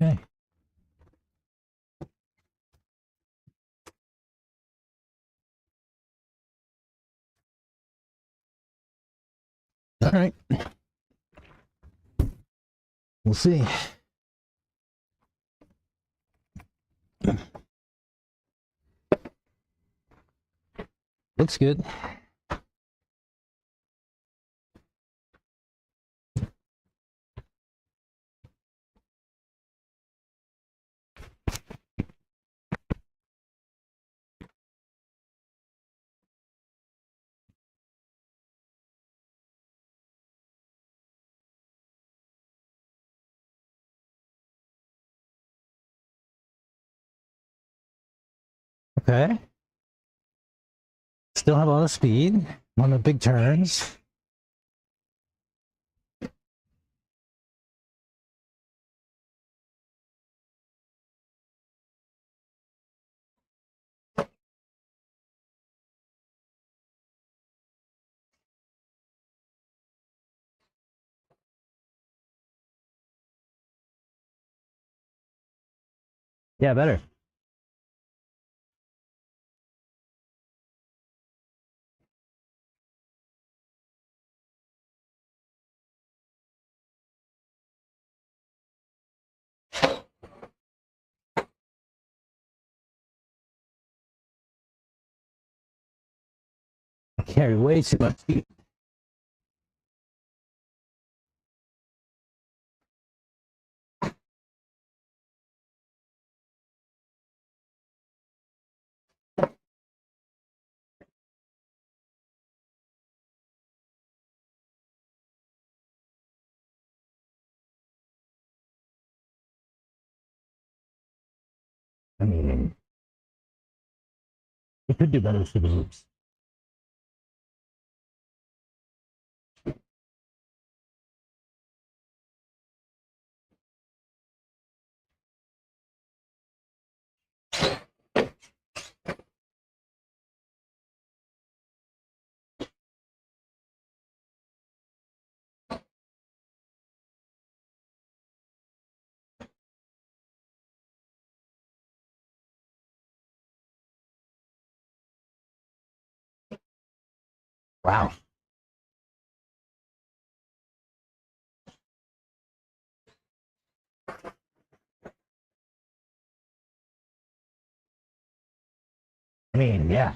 Okay. All right. We'll see. Looks good. Okay. Still have a lot of speed on the big turns. Yeah, better. I carry way too much speed. I mean, we could do better for the groups. Wow. I mean, yeah.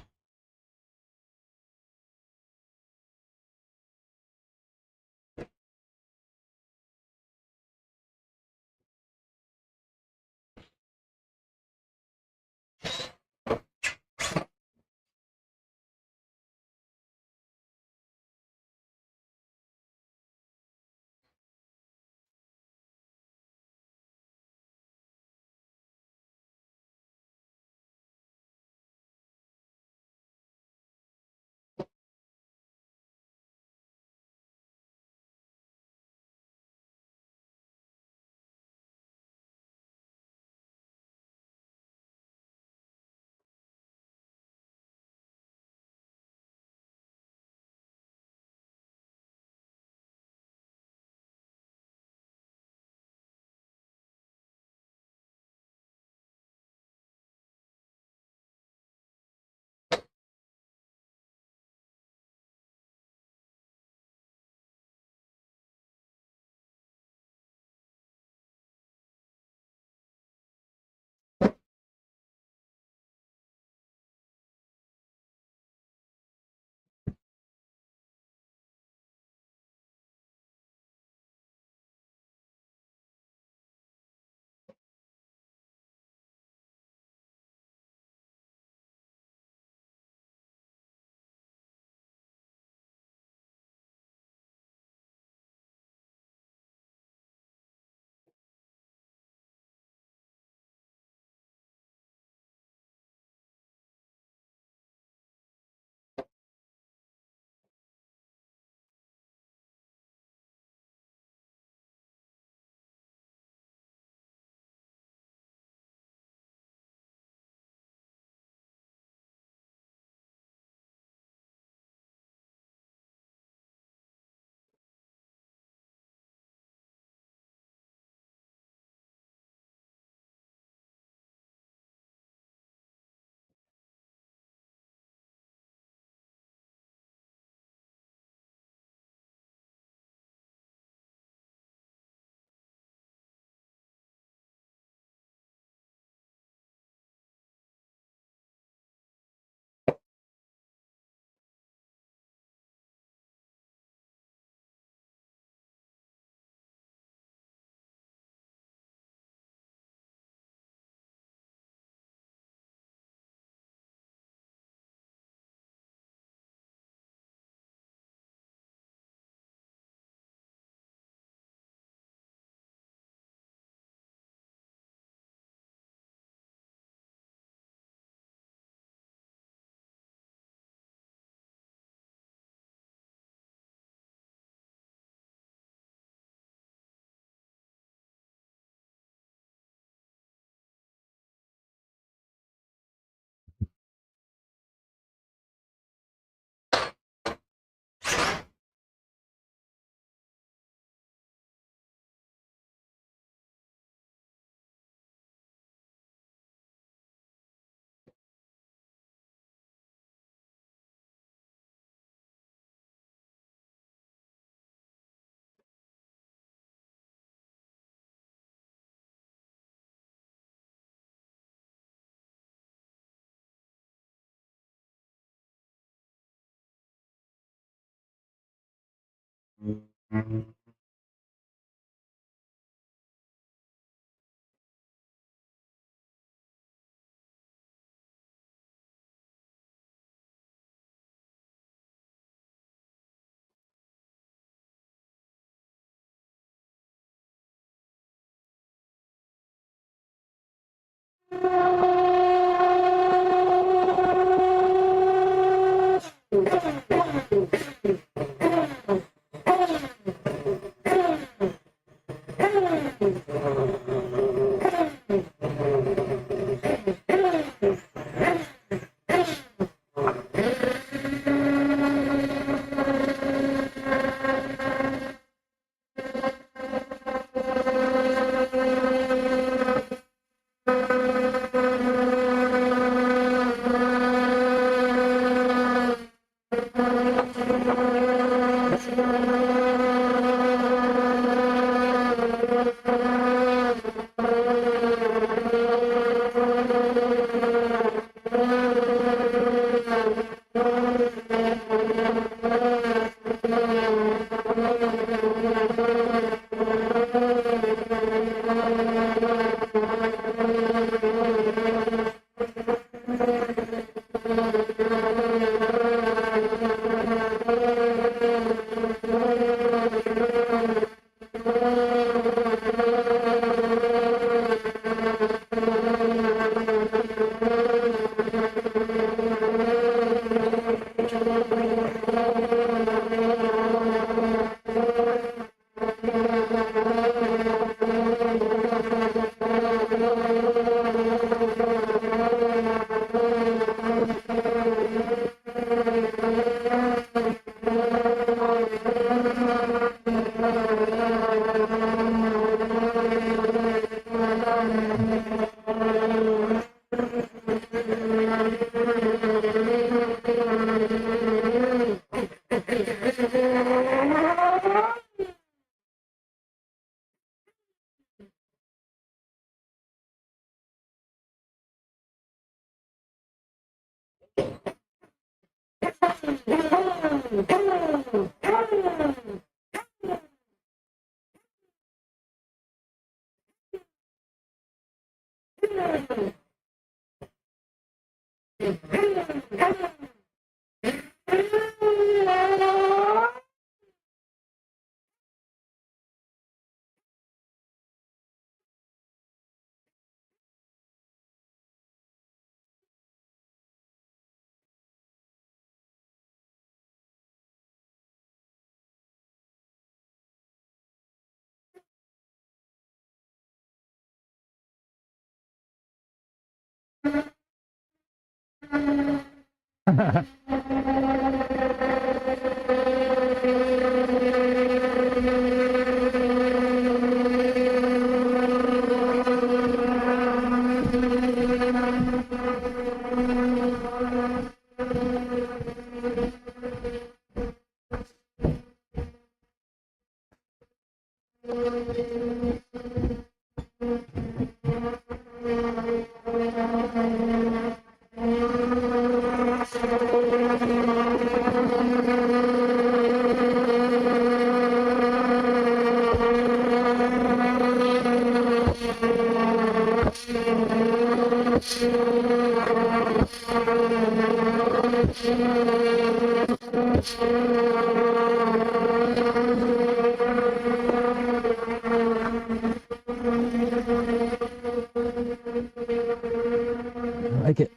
I like it.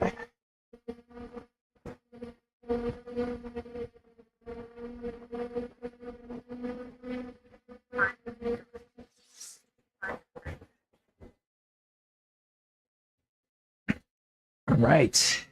All right.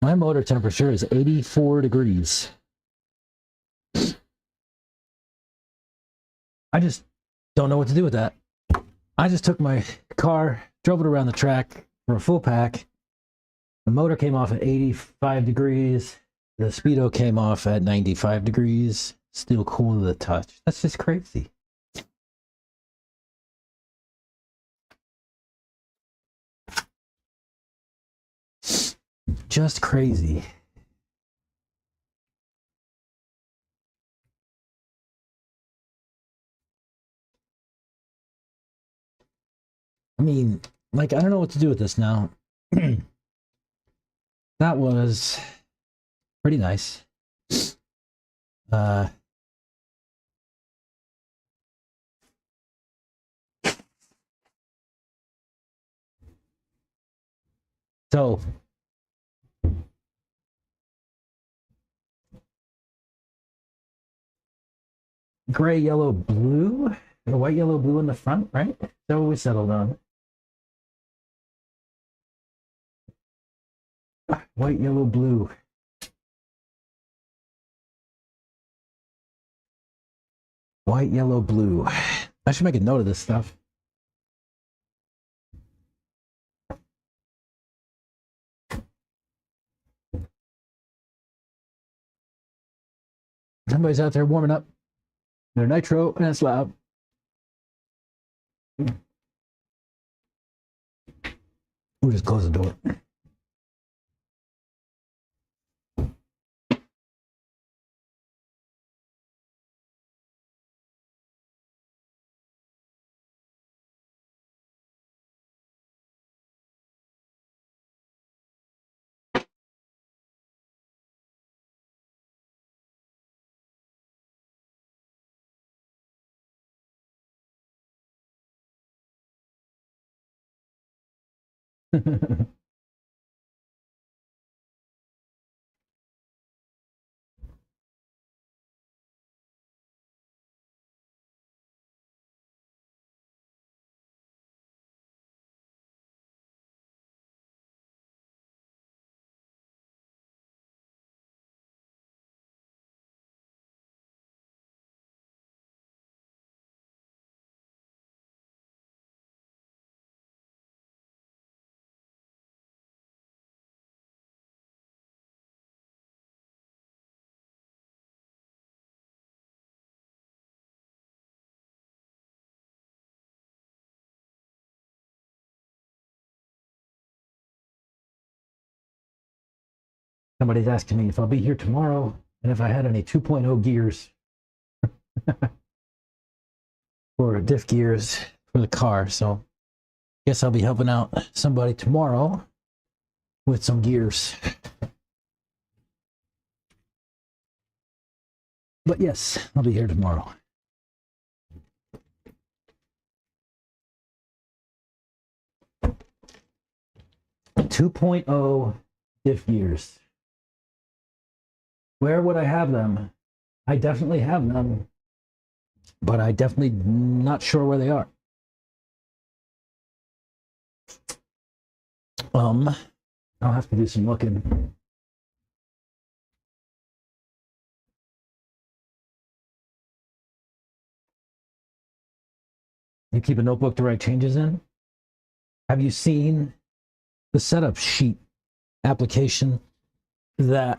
My motor temperature is 84 degrees. I just don't know what to do with that. I just took my car, drove it around the track for a full pack. The motor came off at 85 degrees. The speedo came off at 95 degrees. Still cool to the touch. That's just crazy. Just crazy. I mean, like, I don't know what to do with this now. That was pretty nice. So gray, yellow, blue, or white, yellow, blue in the front, right? Is that what we settled on? White, yellow, blue. White, yellow, blue. I should make a note of this stuff. Somebody's out there warming up their nitro, and it's loud. We'll just close the door. Somebody's asking me if I'll be here tomorrow and if I had any 2.0 gears or diff gears for the car. So guess I'll be helping out somebody tomorrow with some gears. But yes, I'll be here tomorrow. Two point oh diff gears. Where would I have them? I definitely have them, but I definitely not sure where they are. I'll have to do some looking. You keep a notebook to write changes in? Have you seen the setup sheet application that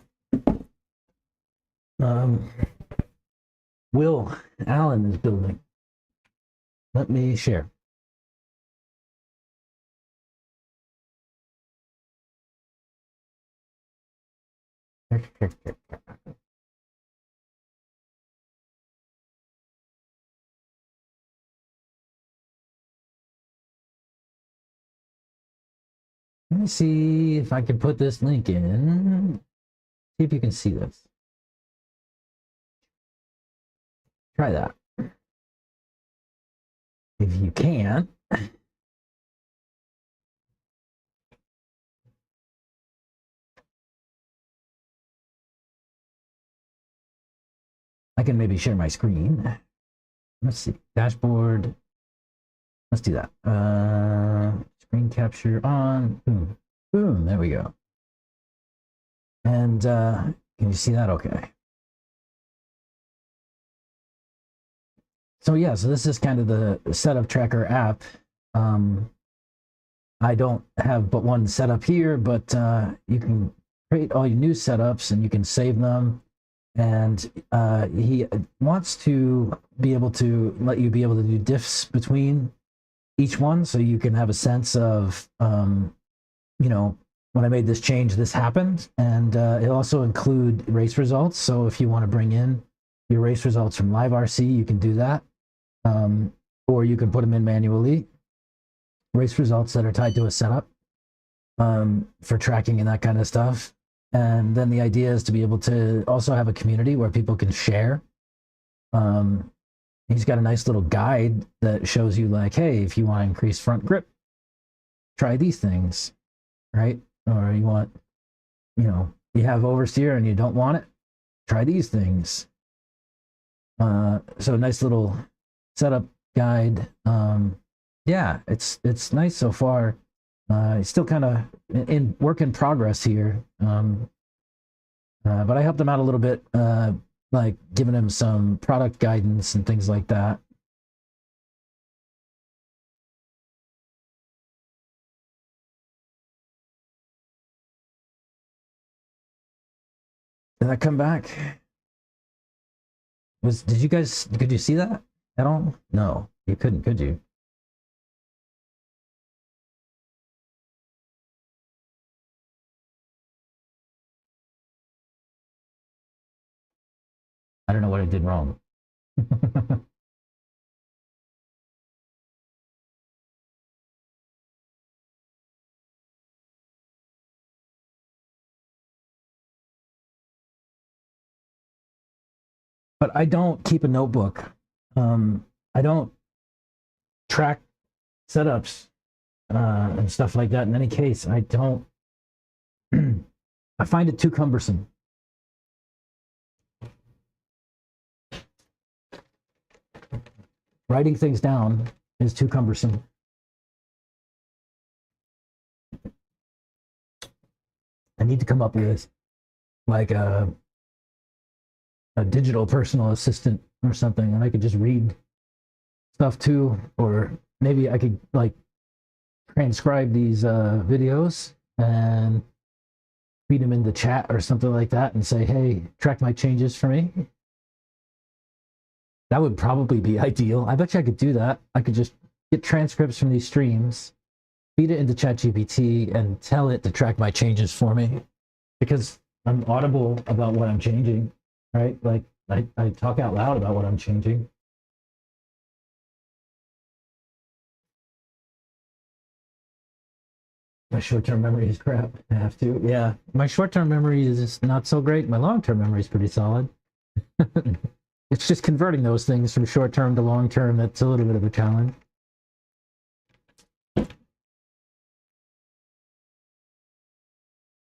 Will Allen is building? Let me share. Let me see if I can put this link in. See if you can see this. Try that. If you can. I can maybe share my screen. Let's see. Dashboard. Let's do that. Screen capture on. Boom. Boom. There we go. And can you see that okay? So yeah, so this is kind of the setup tracker app. I don't have but one setup here, but you can create all your new setups and you can save them. And he wants to be able to let you be able to do diffs between each one, so you can have a sense of, you know, when I made this change, this happened. And it'll also include race results. So if you want to bring in your race results from Live RC, you can do that. Or you can put them in manually. Race results that are tied to a setup for tracking and that kind of stuff. And then the idea is to be able to also have a community where people can share. He's got a nice little guide that shows you like, hey, if you want to increase front grip, try these things, right? Or you want, you know, you have oversteer and you don't want it, try these things. So nice little setup guide. Yeah, it's nice so far. It's still kind of in work in progress here. But I helped him out a little bit, like giving him some product guidance and things like that. Did that come back? Could you see that at all? No, you couldn't, could you? I don't know what I did wrong. But I don't keep a notebook. I don't track setups and stuff like that. In any case, I don't. I find it too cumbersome. Writing things down is too cumbersome. I need to come up with like a digital personal assistant or something, and I could just read stuff too, or maybe I could like transcribe these videos and feed them into chat or something like that and say, hey, track my changes for me. That would probably be ideal. I bet you I could do that. I could just get transcripts from these streams, feed it into ChatGPT, and tell it to track my changes for me, because I'm audible about what I'm changing, right? Like I talk out loud about what I'm changing. My short-term memory is crap. I have to. Yeah, my short-term memory is not so great. My long-term memory is pretty solid. It's just converting those things from short-term to long-term that's a little bit of a challenge.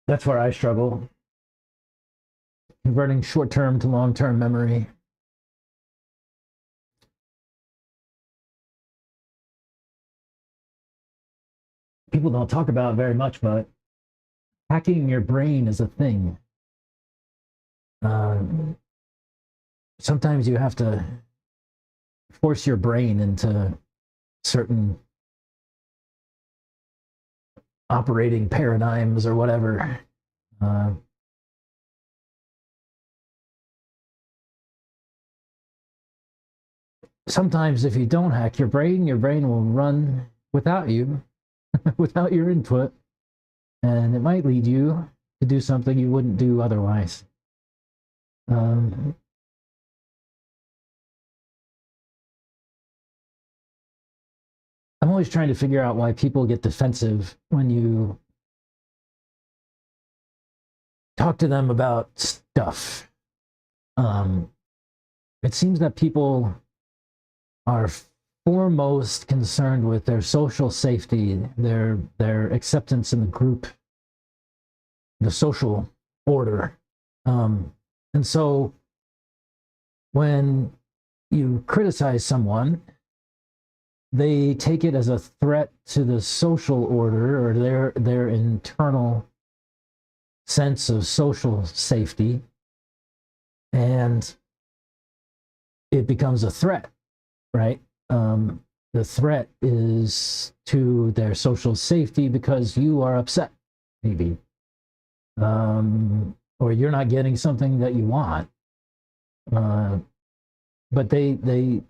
That's where I struggle. Converting short-term to long-term memory. People don't talk about it very much, but hacking your brain is a thing. Sometimes you have to force your brain into certain operating paradigms or whatever. Sometimes if you don't hack your brain will run without you, without your input, and it might lead you to do something you wouldn't do otherwise. I'm always trying to figure out why people get defensive when you talk to them about stuff. It seems that people are foremost concerned with their social safety, their acceptance in the group, the social order. And so when you criticize someone, they take it as a threat to the social order or their internal sense of social safety, and it becomes a threat, right? The threat is to their social safety because you are upset, maybe, or you're not getting something that you want. But they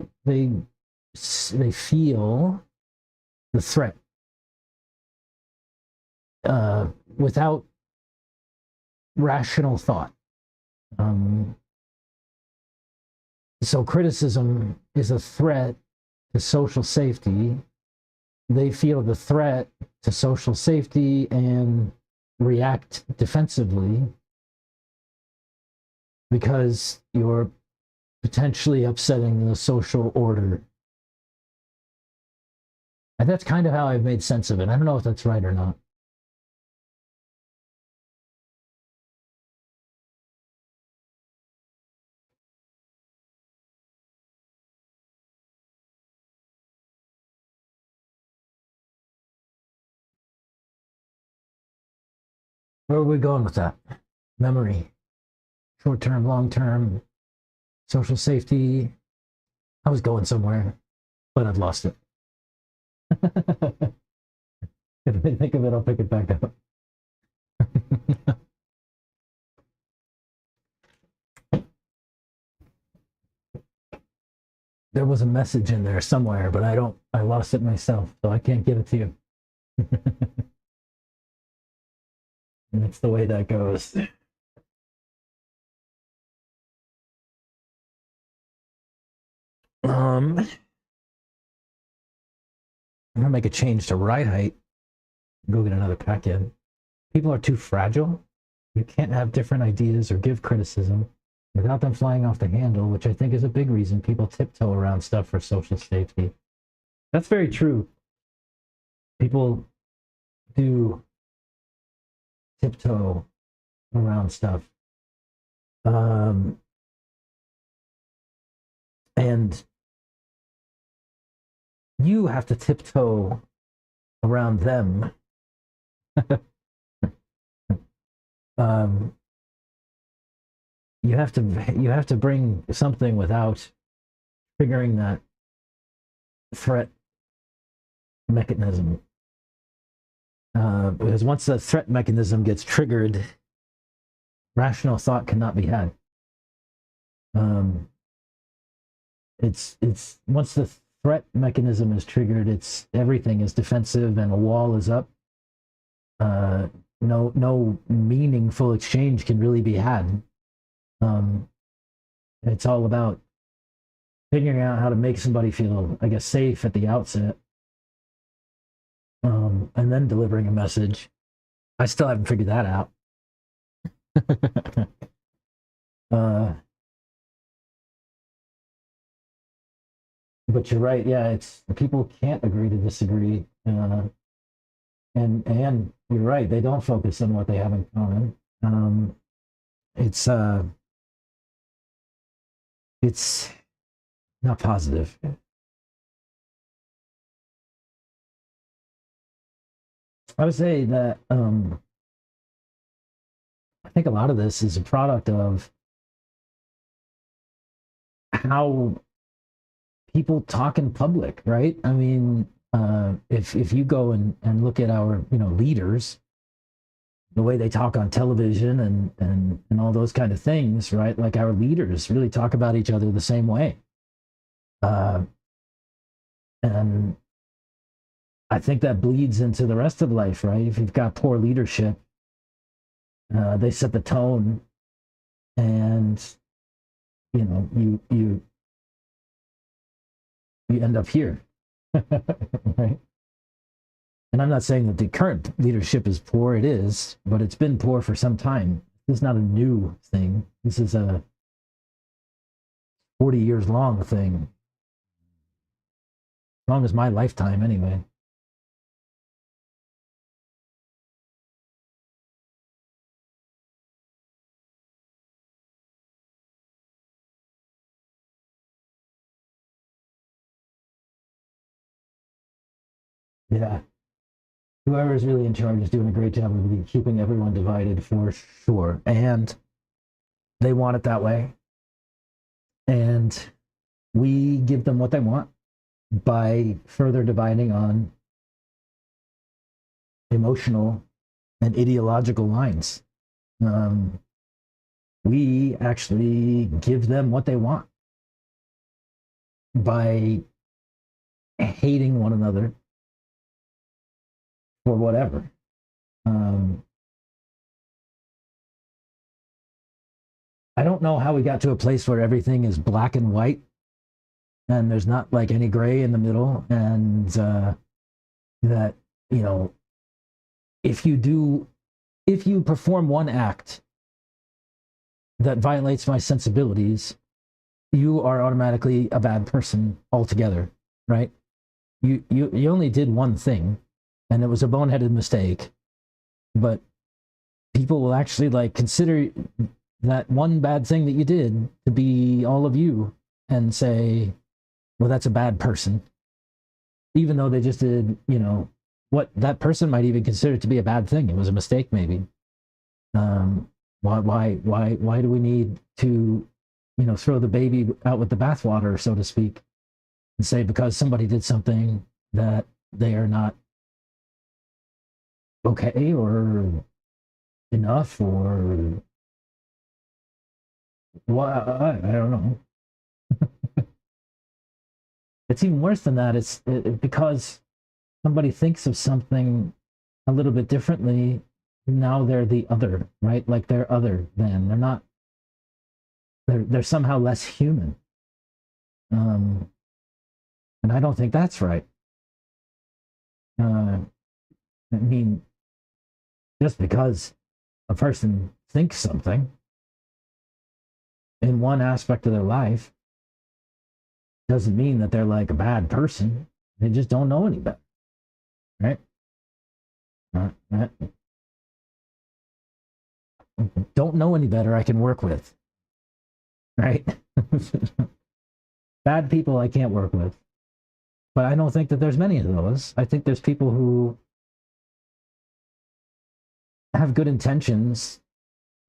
feel the threat without rational thought. So criticism is a threat to social safety. They feel the threat to social safety and react defensively because you're potentially upsetting the social order. And that's kind of how I've made sense of it. I don't know if that's right or not. Where are we going with that? Memory, short-term, long-term, social safety. I was going somewhere, but I've lost it. If I think of it, I'll pick it back up. There was a message in there somewhere, but I lost it myself, so I can't give it to you. And that's the way that goes. I'm gonna make a change to ride height. Go get another pack in. People are too fragile. You can't have different ideas or give criticism without them flying off the handle, which I think is a big reason people tiptoe around stuff for social safety. That's very true. people do tiptoe around stuff. And you have to tiptoe around them. You have to bring something without triggering that threat mechanism. Because once the threat mechanism gets triggered, rational thought cannot be had. It's once the threat mechanism is triggered, it's everything is defensive and a wall is up. No meaningful exchange can really be had. It's all about figuring out how to make somebody feel, I guess, safe at the outset, and then delivering a message. I still haven't figured that out. But you're right. Yeah, it's people can't agree to disagree, and you're right. They don't focus on what they have in common. It's not positive. I would say that I think a lot of this is a product of how people talk in public, right? I mean, if you go and look at our leaders, the way they talk on television and all those kind of things, right? Like our leaders really talk about each other the same way, and I think that bleeds into the rest of life, right? If you've got poor leadership, they set the tone, and you end up here, right? And I'm not saying that the current leadership is poor. It is, but it's been poor for some time. This is not a new thing. This is a 40 years long thing. As long as my lifetime, anyway. Yeah. Whoever is really in charge is doing a great job of keeping everyone divided for sure. And they want it that way. And we give them what they want by further dividing on emotional and ideological lines. We actually give them what they want by hating one another for whatever. I don't know how we got to a place where everything is black and white and there's not like any gray in the middle, and that if you perform one act that violates my sensibilities, you are automatically a bad person altogether, right? You only did one thing, and it was a boneheaded mistake, but people will actually consider that one bad thing that you did to be all of you and say, well, that's a bad person, even though they just did what that person might even consider to be a bad thing. It was a mistake, maybe. Why do we need to throw the baby out with the bathwater, so to speak, and say because somebody did something that they are not okay or enough or what? I don't know. It's even worse than that. It's because somebody thinks of something a little bit differently. Now they're the other, right? Like they're other than. They're not. They're somehow less human. And I don't think that's right. I mean, just because a person thinks something in one aspect of their life doesn't mean that they're like a bad person. They just don't know any better, right? Don't know any better I can work with. Right? Bad people I can't work with. But I don't think that there's many of those. I think there's people who have good intentions.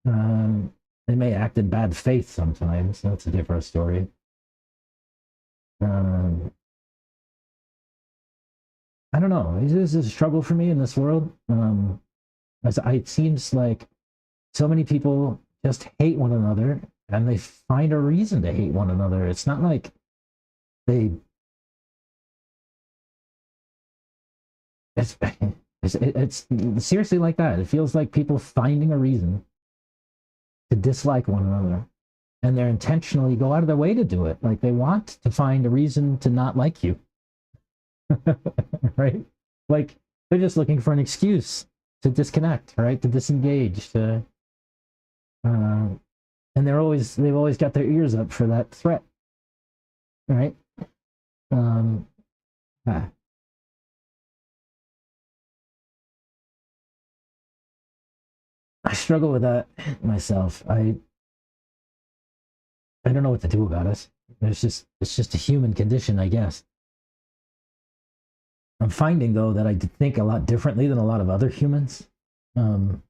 They may act in bad faith sometimes. That's a different story. I don't know. This is a struggle for me in this world. It seems like so many people just hate one another, and they find a reason to hate one another. It's not like they. It's seriously like that. It feels like people finding a reason to dislike one another, and they're intentionally go out of their way to do it. Like they want to find a reason to not like you. Right? Like they're just looking for an excuse to disconnect, right? To disengage, to and they've always got their ears up for that threat. Right? I struggle with that myself. I don't know what to do about it. It's just a human condition, I guess. I'm finding though that I think a lot differently than a lot of other humans. Flat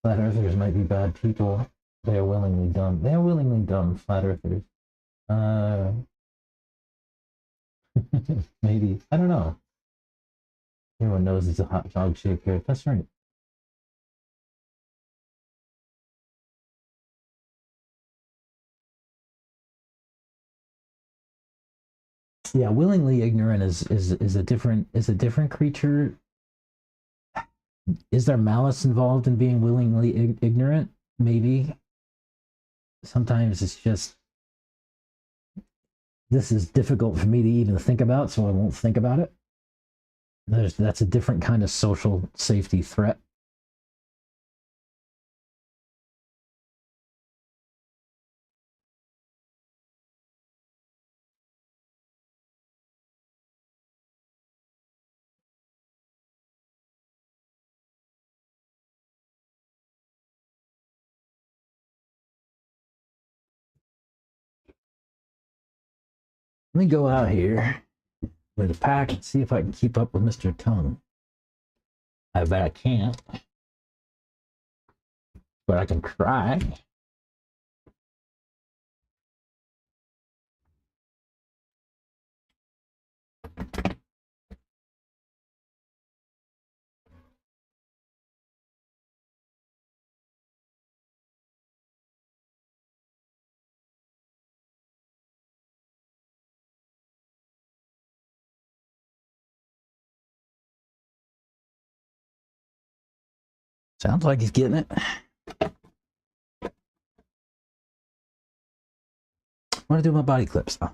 earthers might be bad people. They are willingly dumb. They are willingly dumb, flat earthers. Maybe. I don't know. Everyone knows it's a hot dog shaped here. That's right. Yeah, willingly ignorant is a different creature. Is there malice involved in being willingly ignorant? Maybe. Sometimes it's just this is difficult for me to even think about, so I won't think about it. That's a different kind of social safety threat. Let me go out here with a pack and see if I can keep up with Mr. Tongue. I bet I can't, but I can try. Sounds like he's getting it. I want to do my body clips though.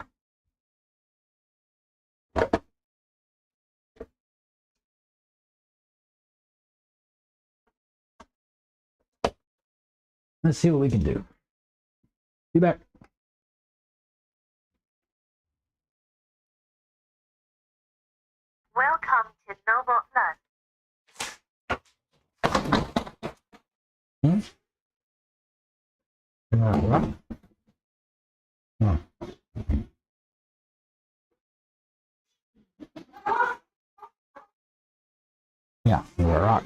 Let's see what we can do. Be back. Welcome to Noble Lunch. Yeah, you're right.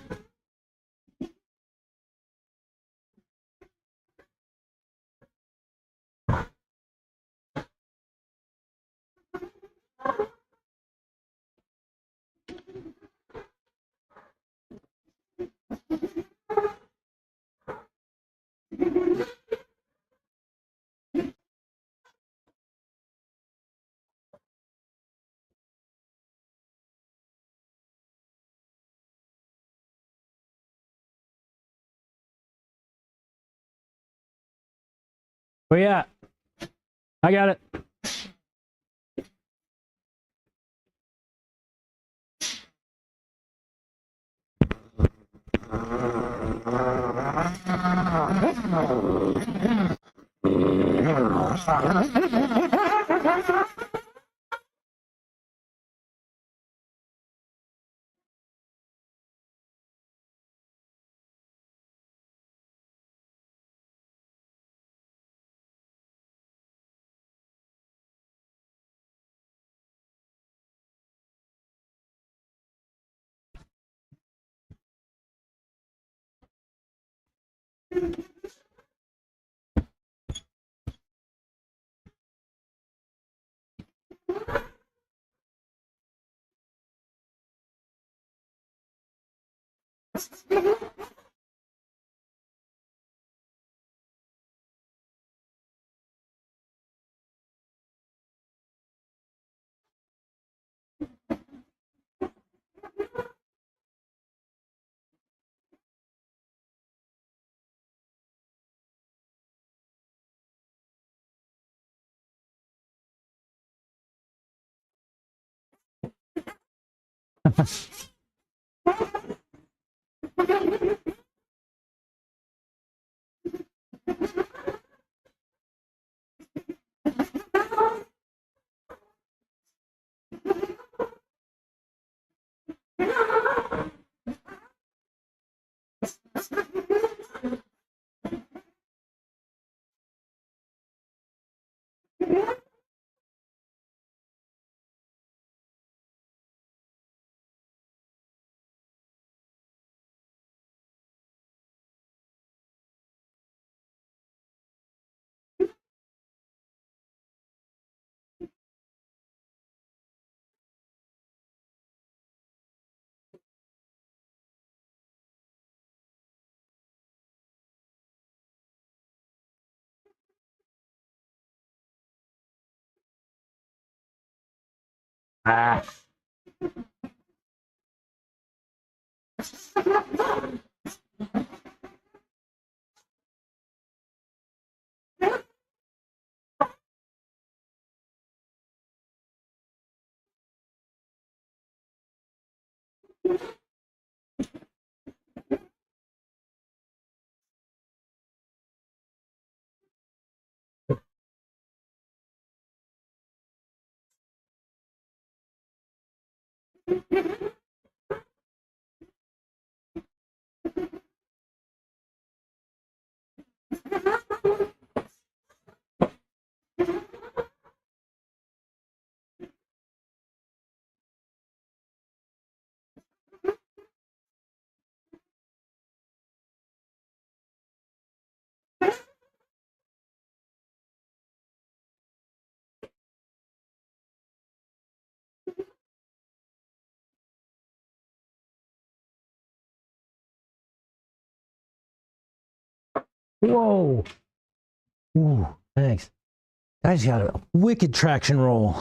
Where you at? I got it. Ah. Whoa. Ooh, thanks. I just got a wicked traction roll.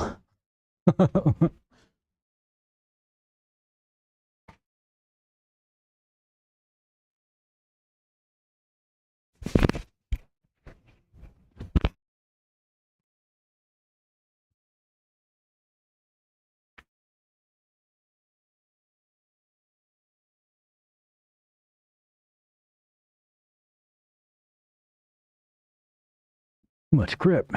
Much grip.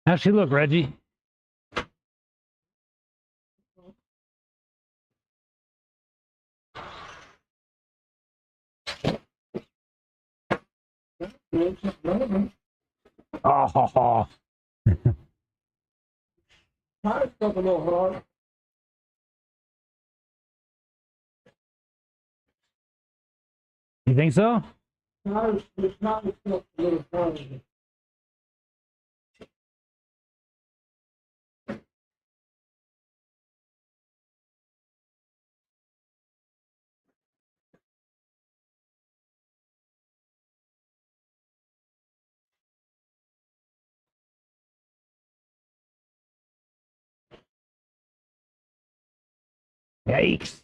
How's she look, Reggie? Oh, Tire's stuck a little hard. you think so? Tire's stuck a little hard. Yikes.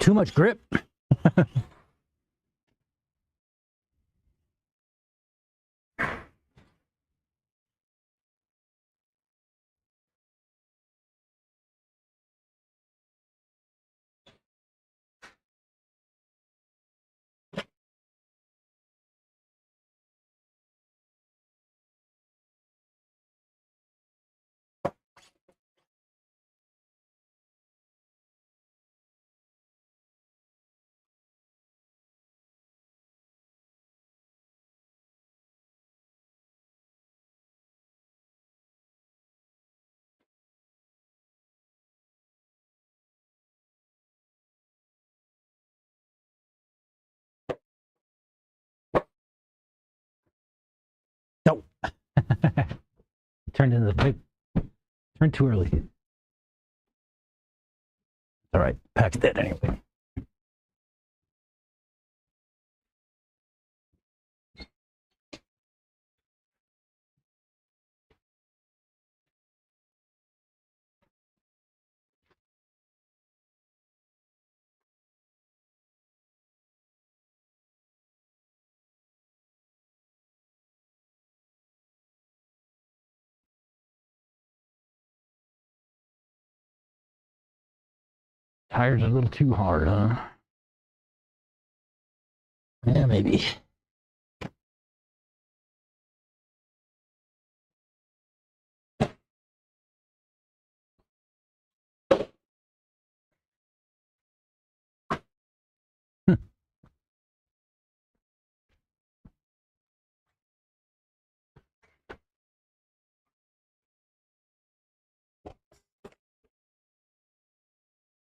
Too much grip. No. Turned into the pipe. Turned too early. All right, pack's dead anyway. Tires are a little too hard, huh? Yeah, maybe.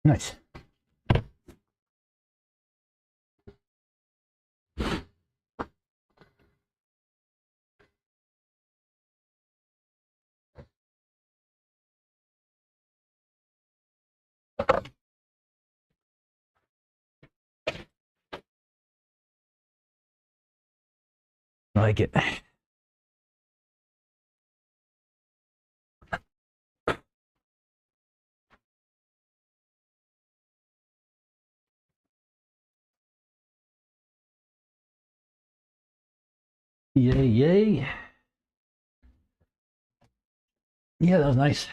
Nice. I like it. Yay, yay. Yeah, that was nice.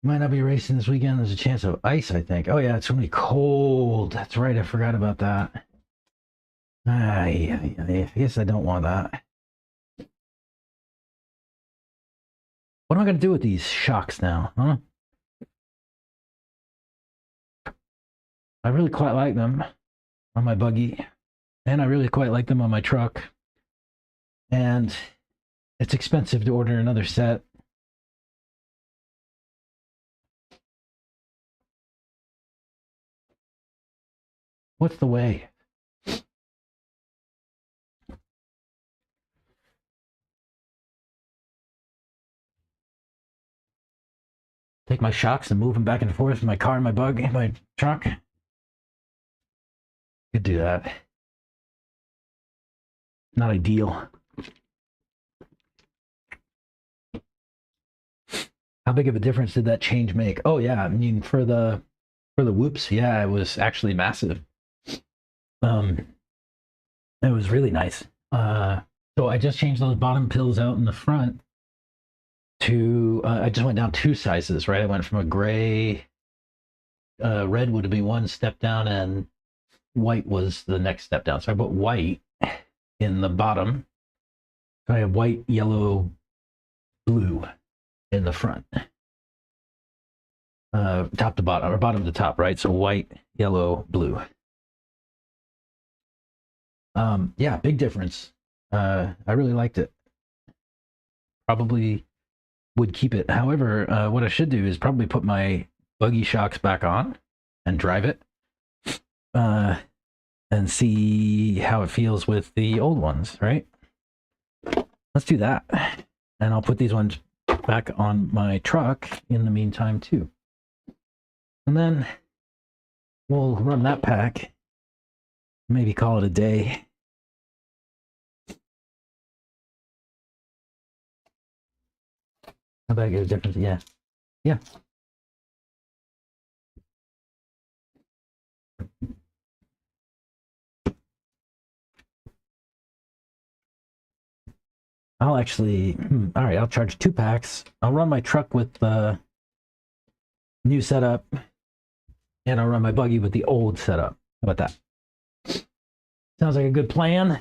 Might not be racing this weekend. There's a chance of ice, I think. Oh, yeah, it's going to be cold. That's right. I forgot about that. I guess I don't want that. What am I going to do with these shocks now, huh? I really quite like them on my buggy, and I really quite like them on my truck. And it's expensive to order another set. What's the way? Take my shocks and move them back and forth in my car, my bug, my truck. Could do that. Not ideal. How big of a difference did that change make? Oh yeah, I mean for the whoops, yeah, it was actually massive. It was really nice. So I just changed those bottom pills out in the front to I just went down 2 sizes, right? I went from a gray red would be 1 step down, and white was the next step down. So I put white in the bottom. So I have white, yellow, blue in the front. Top to bottom, or bottom to top, right? So white, yellow, blue. Yeah, big difference. I really liked it. Probably would keep it. However, what I should do is probably put my buggy shocks back on and drive it, and see how it feels with the old ones, right? Let's do that. And I'll put these ones back on my truck in the meantime too. And then we'll run that pack. Maybe call it a day. How about I get a difference? Yeah. Yeah. I'll actually, all right, I'll charge 2 packs. I'll run my truck with the new setup, and I'll run my buggy with the old setup. How about that? Sounds like a good plan.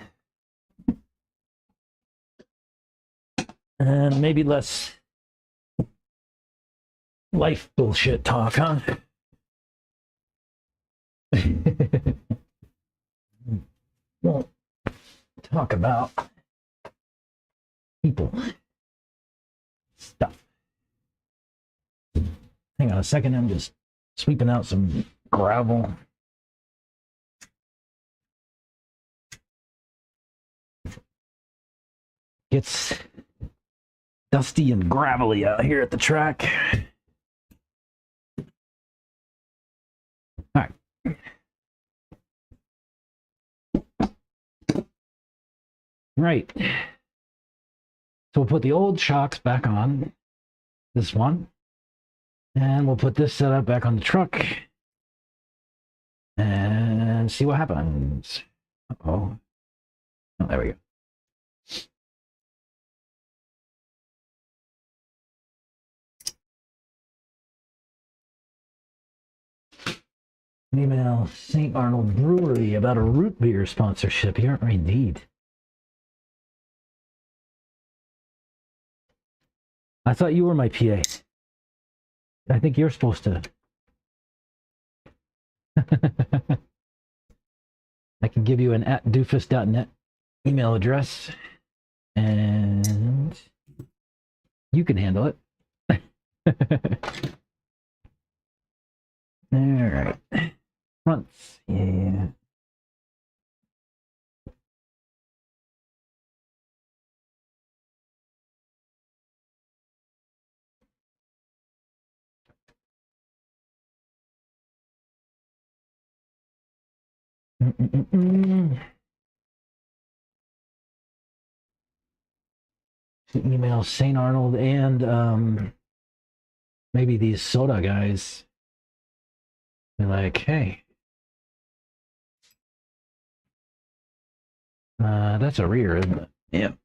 And maybe less life bullshit talk, huh? Won't talk about people stuff. Hang on a second, I'm just sweeping out some gravel. Gets dusty and gravelly out here at the track. All right. Right. So we'll put the old shocks back on this one, and we'll put this setup back on the truck and see what happens. Uh-oh. Oh, there we go. Email St. Arnold Brewery about a root beer sponsorship here. Indeed. I thought you were my PA. I think you're supposed to. I can give you an @doofus.net email address, and you can handle it. All right. Fronts, yeah. Email St. Arnold and maybe these SOTA guys. They're like, hey, that's a rear, isn't it? Yep.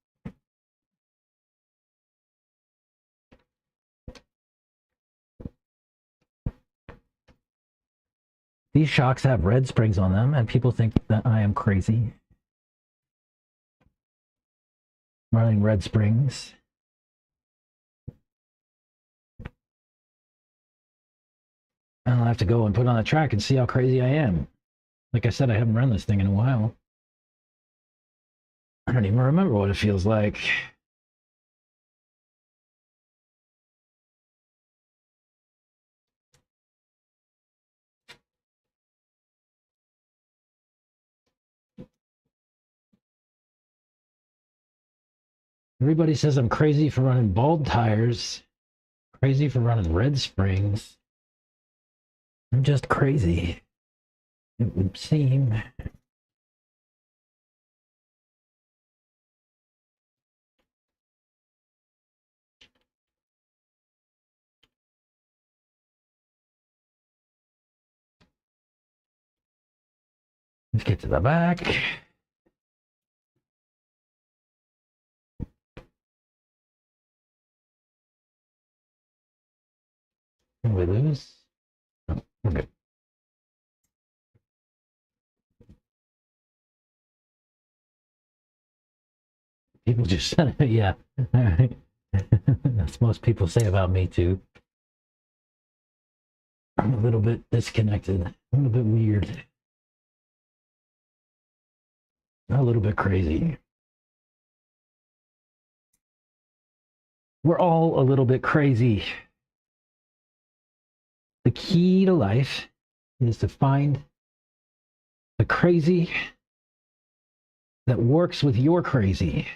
These shocks have red springs on them, and people think that I am crazy. Running red springs. I'll have to go and put on a track and see how crazy I am. Like I said, I haven't run this thing in a while. I don't even remember what it feels like. Everybody says I'm crazy for running bald tires, crazy for running red springs. I'm just crazy, it would seem. Let's get to the back. Can we lose? No, we're good. People just said it. Yeah. All right. That's most people say about me too. I'm a little bit disconnected, a little bit weird, a little bit crazy. We're all a little bit crazy. The key to life is to find the crazy that works with your crazy.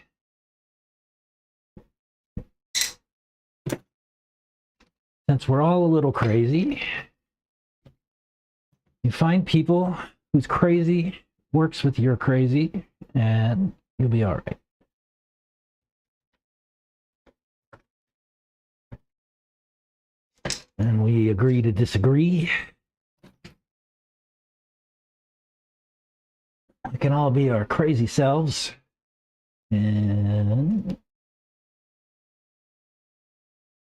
Since we're all a little crazy, you find people whose crazy works with your crazy, and you'll be all right. And we agree to disagree. We can all be our crazy selves, and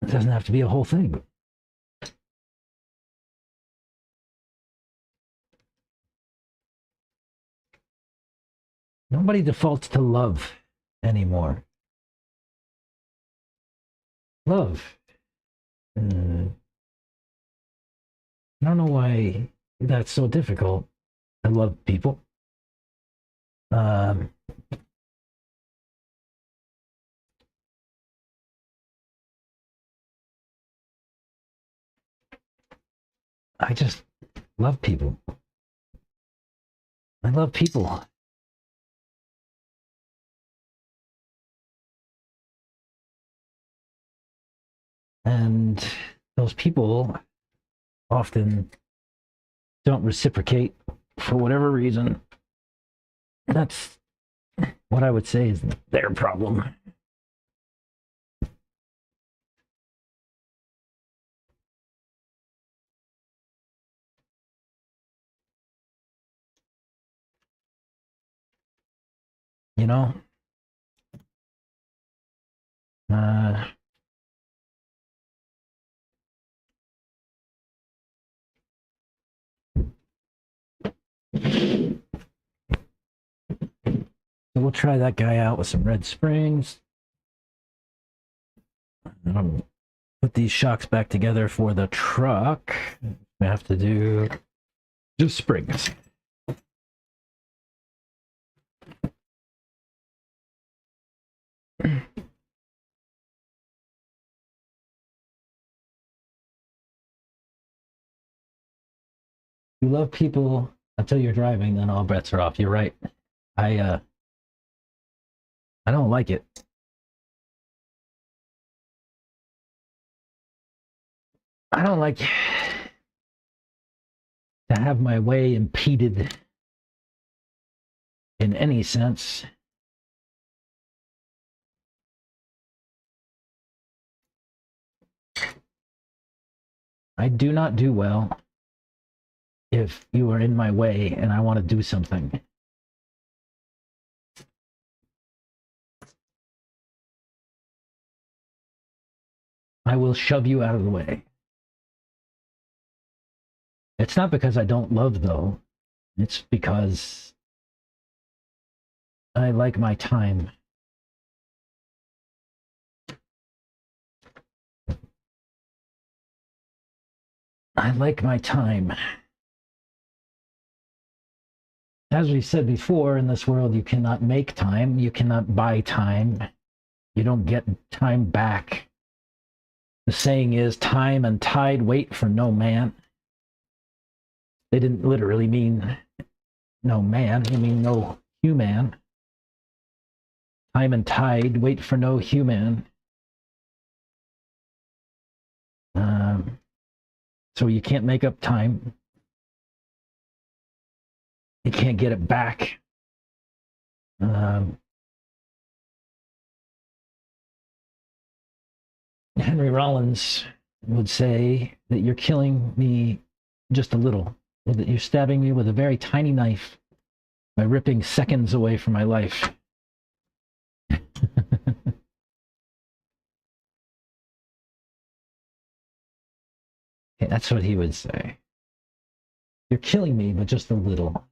it doesn't have to be a whole thing. Nobody defaults to love anymore. Love. I don't know why that's so difficult. I love people. I just love people. I love people. And those people often don't reciprocate for whatever reason. That's what I would say is their problem. You know? So we'll try that guy out with some Red Springs. Put these shocks back together for the truck. We have to do just springs. You love people until you're driving, then all bets are off. You're right. I don't like it. I don't like to have my way impeded in any sense. I do not do well if you are in my way and I want to do something. I will shove you out of the way. It's not because I don't love, though. It's because I like my time. I like my time. As we said before, in this world, you cannot make time. You cannot buy time. You don't get time back. The saying is, time and tide wait for no man. They didn't literally mean no man. They mean no human. Time and tide wait for no human. So you can't make up time. You can't get it back. Henry Rollins would say that you're killing me just a little, or that you're stabbing me with a very tiny knife by ripping seconds away from my life. Okay, that's what he would say. You're killing me, but just a little.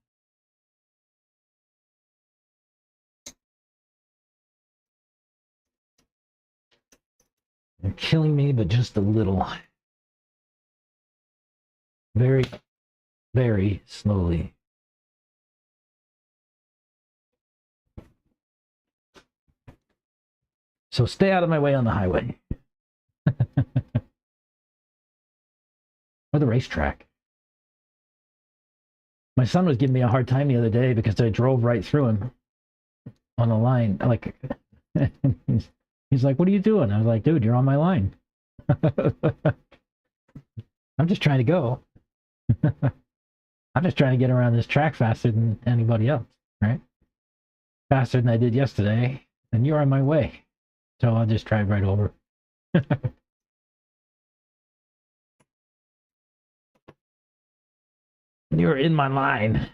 They're killing me, but just a little. Very, very slowly. So stay out of my way on the highway. Or the racetrack. My son was giving me a hard time the other day because I drove right through him on the line. Like, he's like, "What are you doing?" I was like, "Dude, you're on my line." I'm just trying to go. I'm just trying to get around this track faster than anybody else, right? Faster than I did yesterday, and you're on my way. So I'll just drive right over. You're in my line.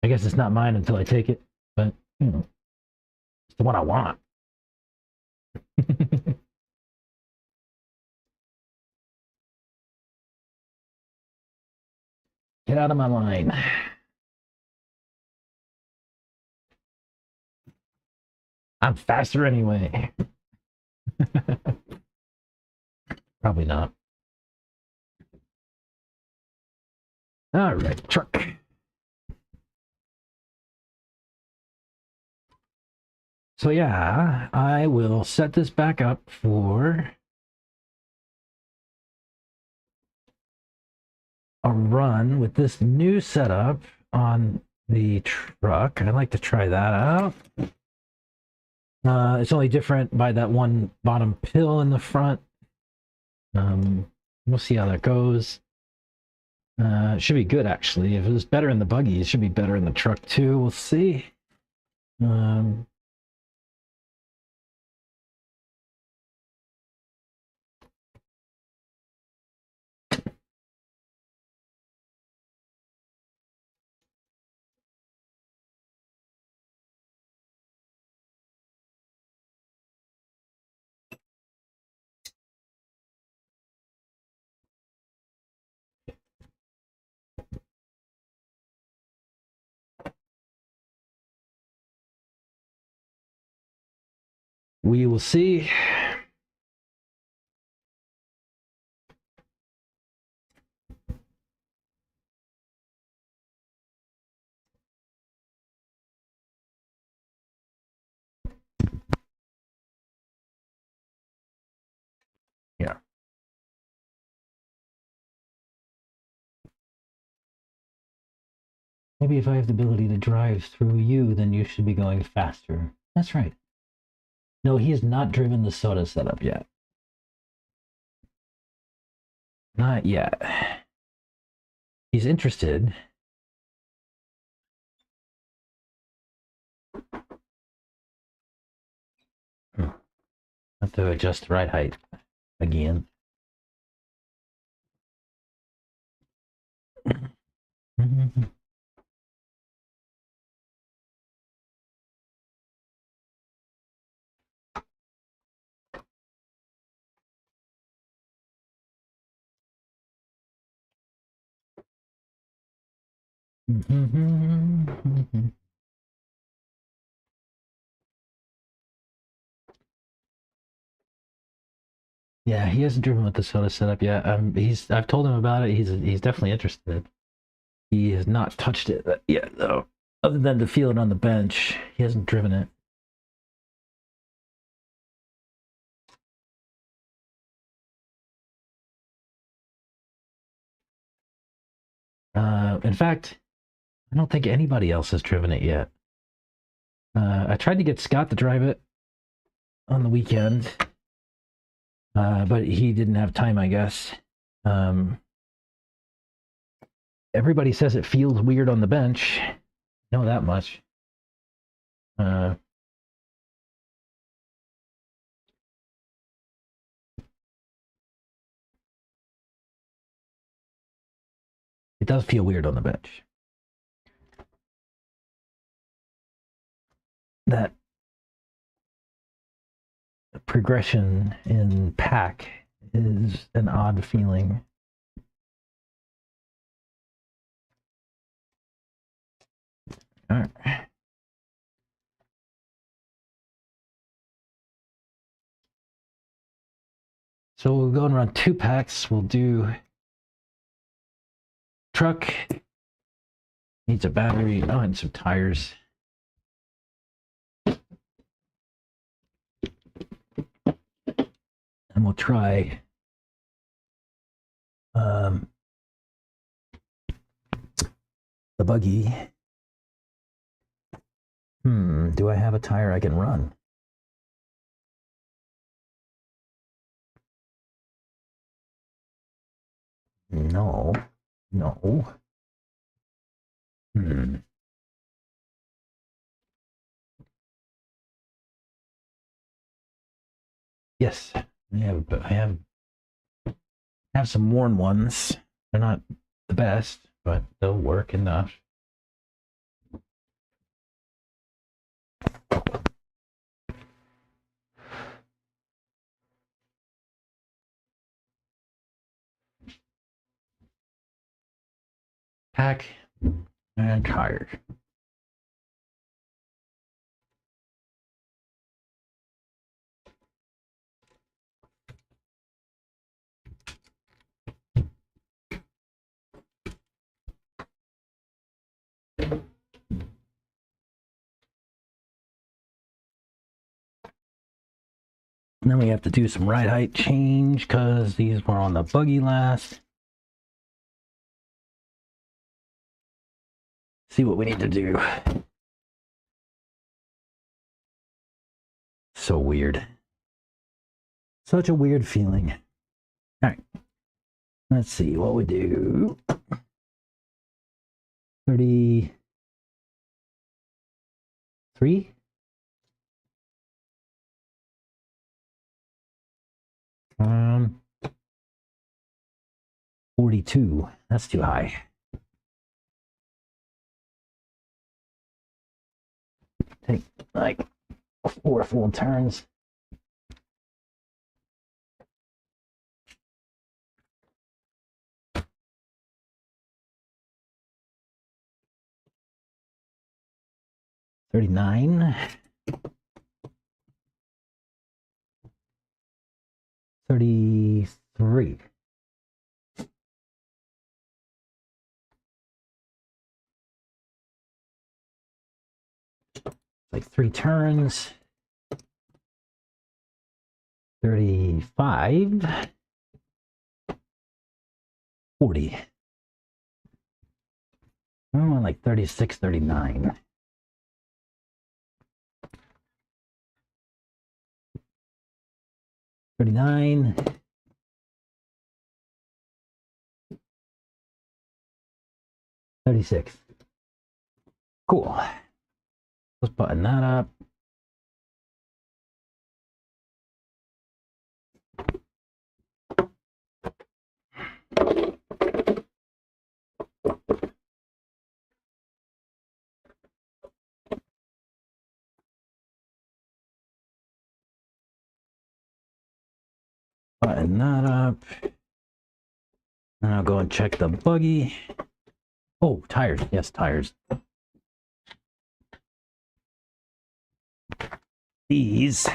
I guess it's not mine until I take it, but you know, it's the one I want. Get out of my line. I'm faster anyway. Probably not. All right, truck. So yeah, I will set this back up for a run with this new setup on the truck. I'd like to try that out. It's only different by that one bottom pill in the front. We'll see how that goes. It should be good, actually. If it was better in the buggy, it should be better in the truck, too. We'll see. We will see. Yeah. Maybe if I have the ability to drive through you, then you should be going faster. That's right. No, he has not driven the SOTA setup yet. Not yet. He's interested. Have to adjust the ride height again. Yeah, he hasn't driven with the SOTA setup yet. I've told him about it. He's definitely interested. He has not touched it yet, though. Other than to feel it on the bench, he hasn't driven it. In fact, I don't think anybody else has driven it yet. I tried to get Scott to drive it on the weekend, but he didn't have time, I guess. Everybody says it feels weird on the bench. I know that much. It does feel weird on the bench. That progression in pack is an odd feeling. All right. So we'll go and run 2 packs. We'll do truck. Needs a battery. Oh, and some tires. And we'll try the buggy. Do I have a tire I can run? No. Yes, I have some worn ones. They're not the best, but they'll work enough. Pack and tires. And then we have to do some ride height change because these were on the buggy last. See what we need to do. So weird. Such a weird feeling. All right. Let's see what we do. 33. 42. That's too high. Take like 4 full turns. $39. 33. Like 3 turns. 35. 40. I want like 36, 39. $39. 36. Cool. Let's button that up. Button that up. And I'll go and check the buggy. Oh, tires. Yes, tires. These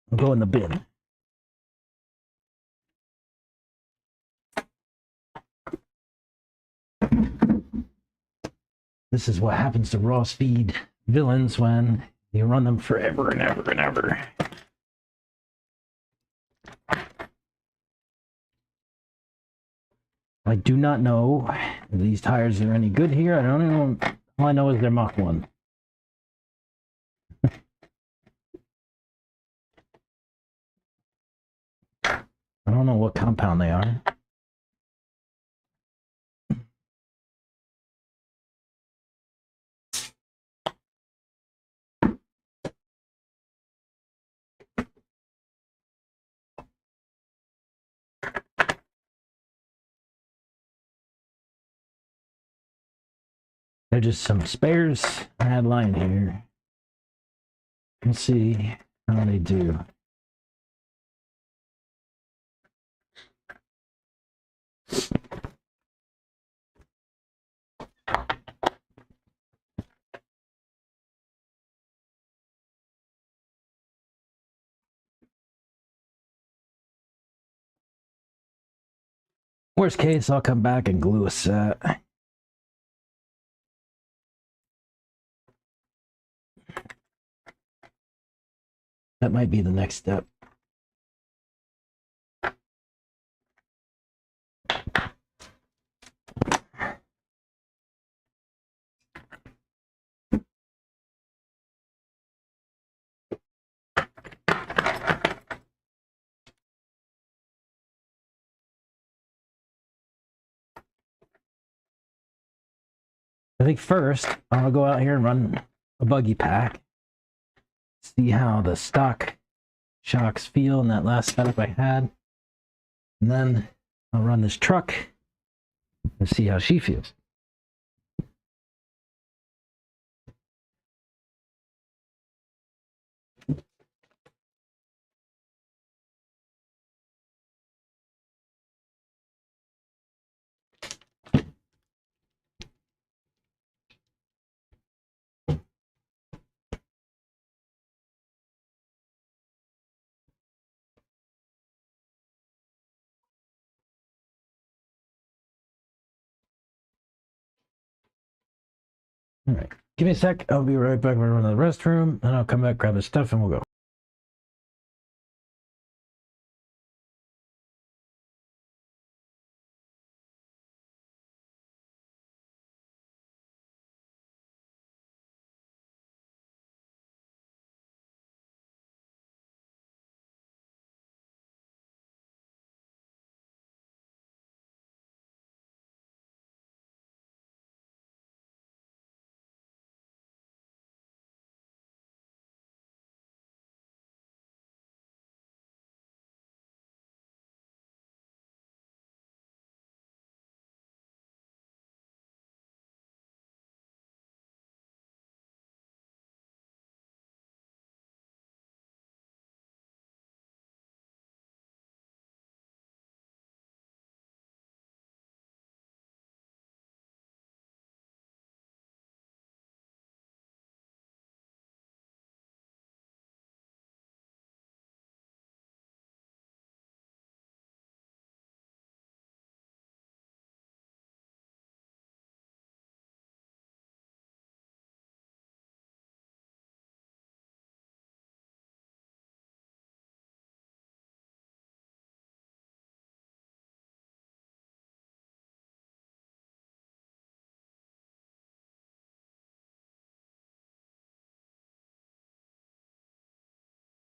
will go in the bin. This is what happens to raw speed villains when you run them forever and ever and ever. I do not know if these tires are any good here. I don't know. All I know is they're Mach 1. I don't know what compound they are. They're just some spares I had lying here. Let's see how they do. Worst case, I'll come back and glue a set. That might be the next step. I think first, I'll go out here and run a buggy pack. See how the stock shocks feel in that last setup I had. And then I'll run this truck and see how she feels. All right, give me a sec. I'll be right back. I'm gonna run to the restroom, and I'll come back, grab the stuff, and we'll go.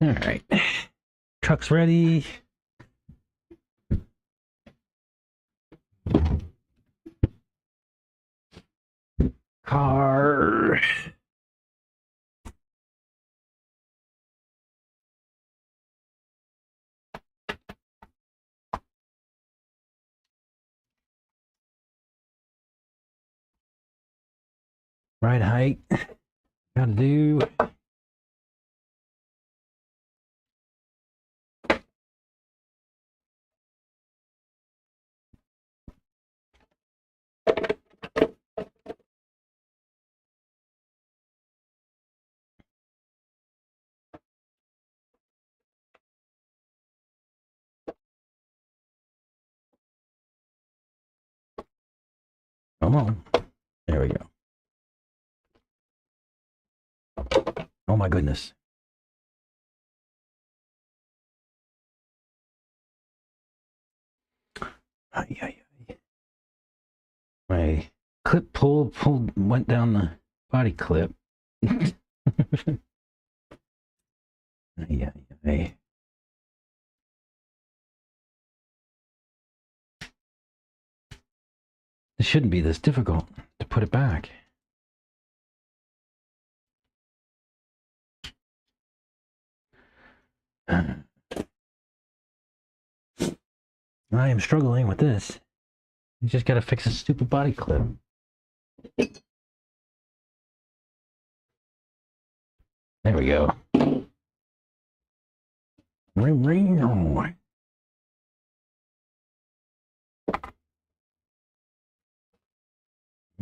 All right, truck's ready. Car. Right height. Gotta do. Come on. There we go. Oh my goodness. My clip pulled, went down the body clip. It shouldn't be this difficult to put it back. I am struggling with this. You just gotta fix a stupid body clip. There we go.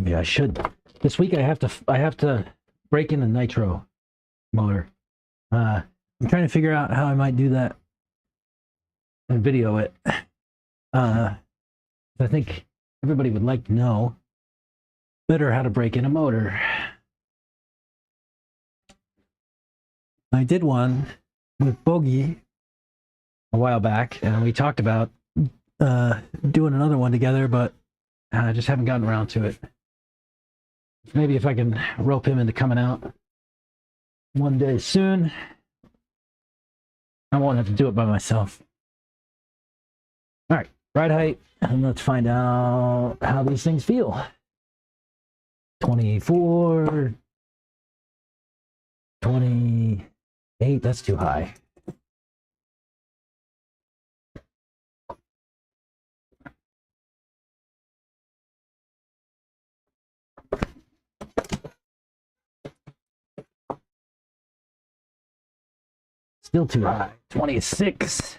Yeah, I should. This week I have to break in a nitro motor. I'm trying to figure out how I might do that and video it. If I think everybody would like to know better how to break in a motor. I did one with Buggy a while back, and we talked about doing another one together, but I just haven't gotten around to it. Maybe if I can rope him into coming out one day soon, I won't have to do it by myself. All right, ride height, and let's find out how these things feel. 24, 28, that's too high. Still too high. 26.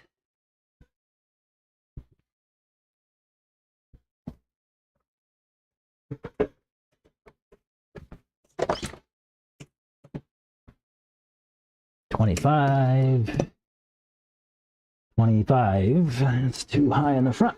$25. It's too high in the front.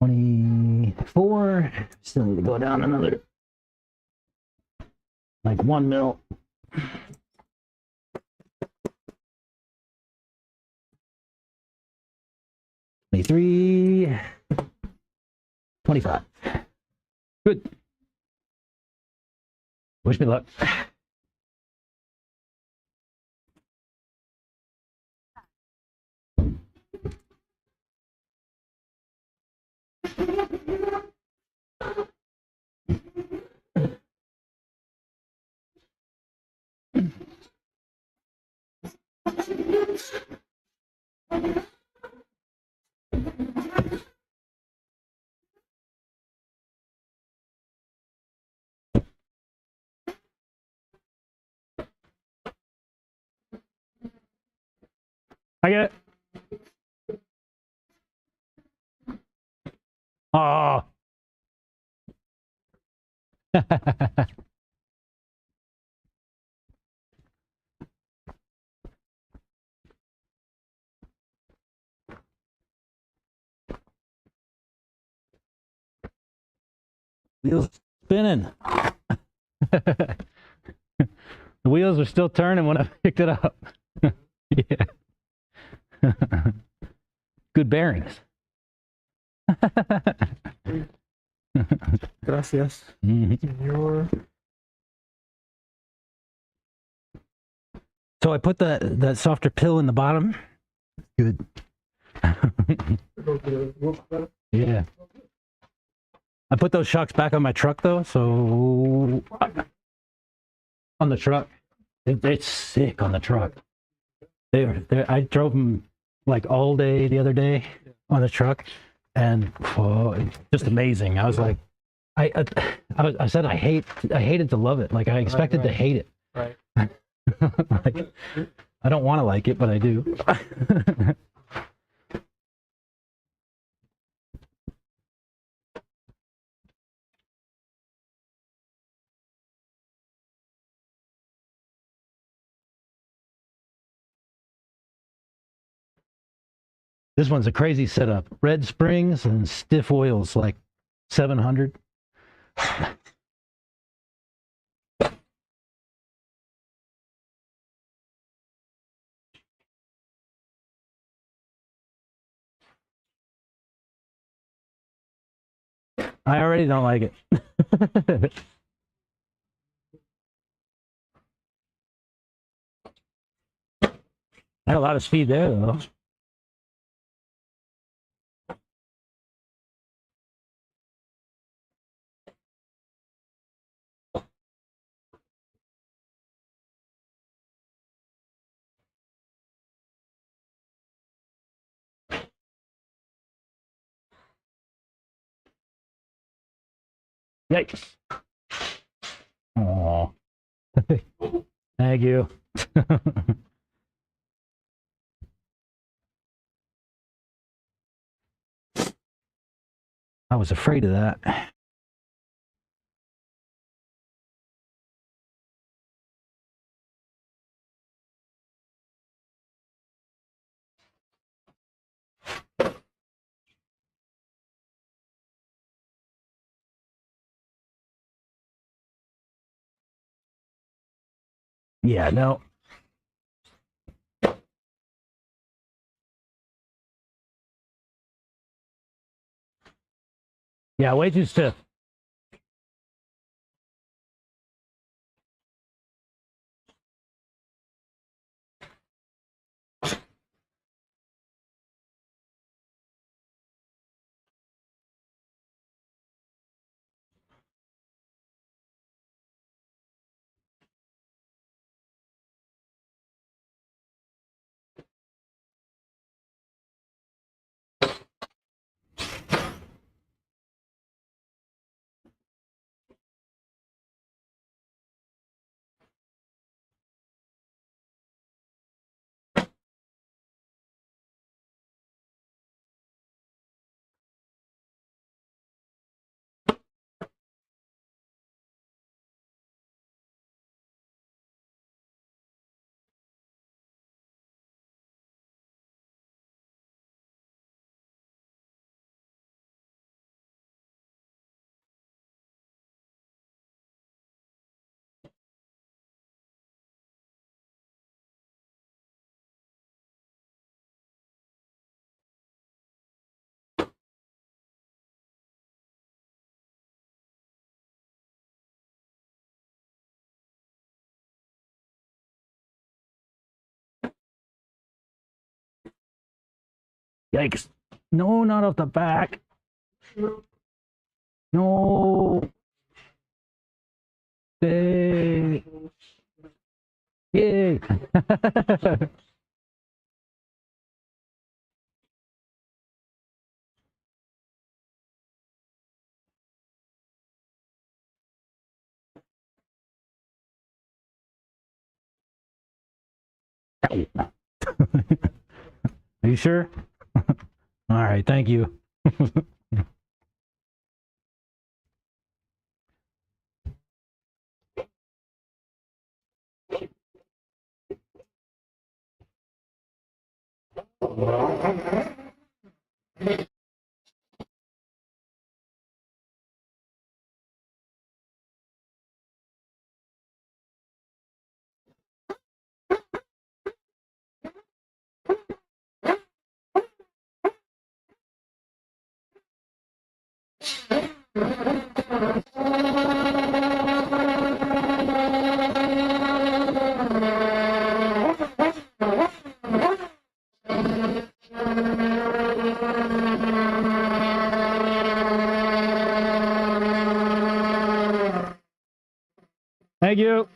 $24. Still need to go down another, like 1 mil. $23. $25. Good. Wish me luck. I get it. Oh. Wheels spinning. The wheels are still turning when I picked it up. Yeah. Good bearings. Gracias. Señor. So I put that softer pill in the bottom. Good. Yeah. I put those shocks back on my truck though, so on the truck, it's sick on the truck. I drove them like all day the other day on the truck, and just amazing. I was like, I said I hated to love it. Like I expected to hate it. Right. Like, I don't want to like it, but I do. This one's a crazy setup. Red springs and stiff oils, like 700. I already don't like it. I had a lot of speed there, though. Yikes. Oh. Thank you. I was afraid of that. Yeah, no. Yeah, way too stiff. Yikes. No, not off the back. No. Hey. Yay. Are you sure? All right, thank you. Thank you.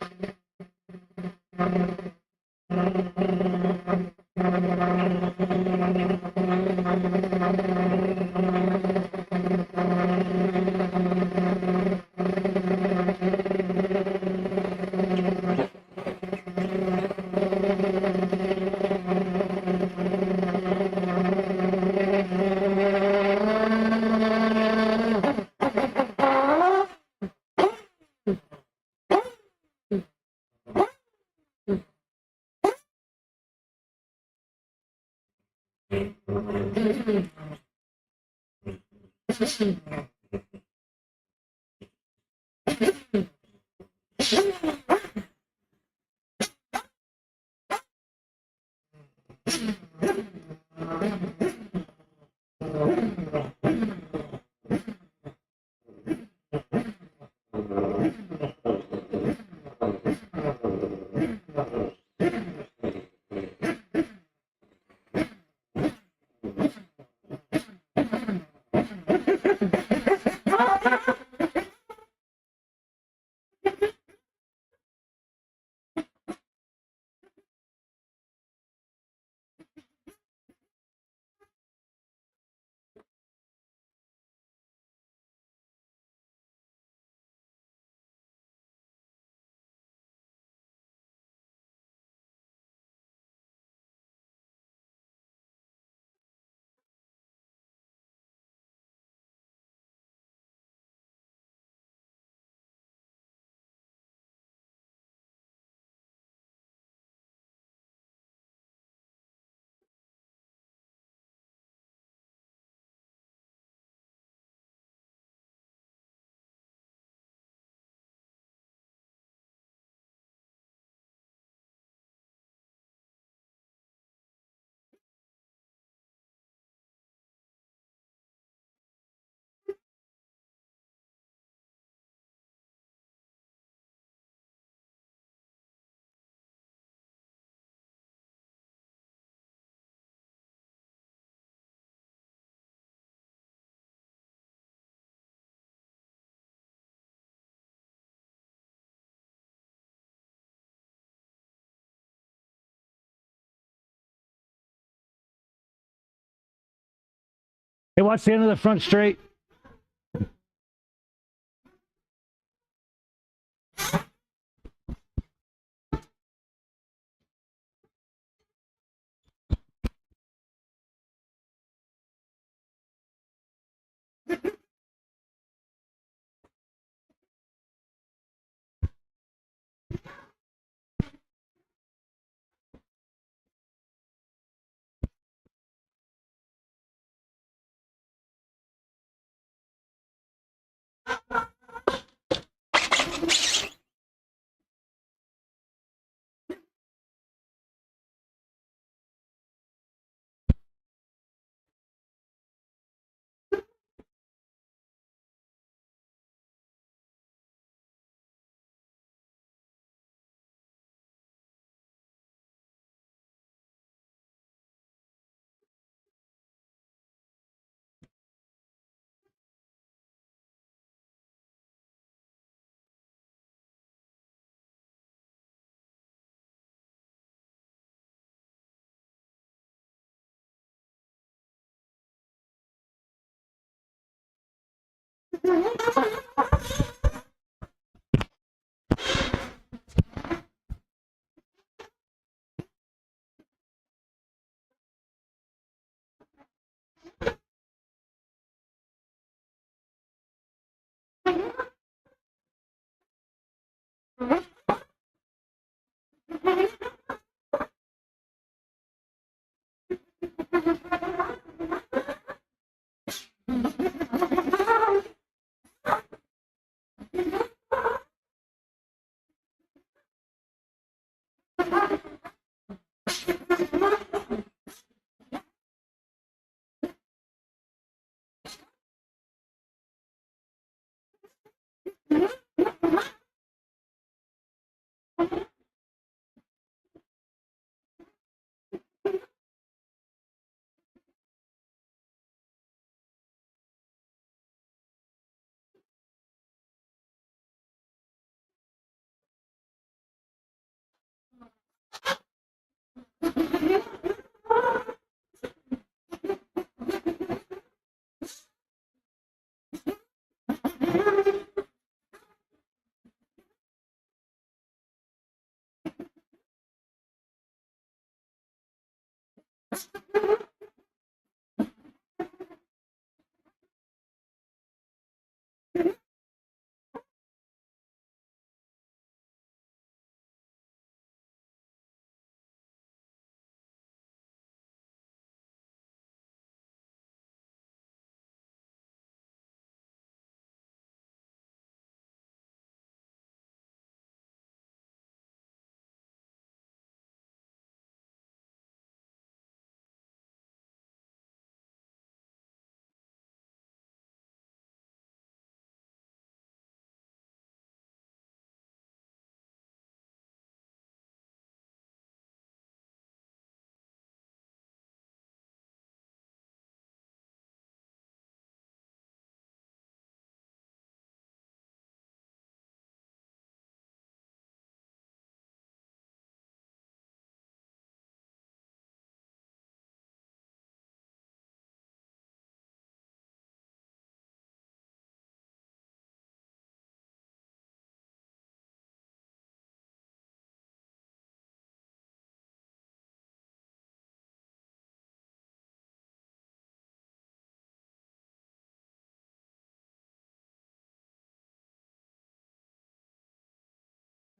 Hey, watch the end of the front straight.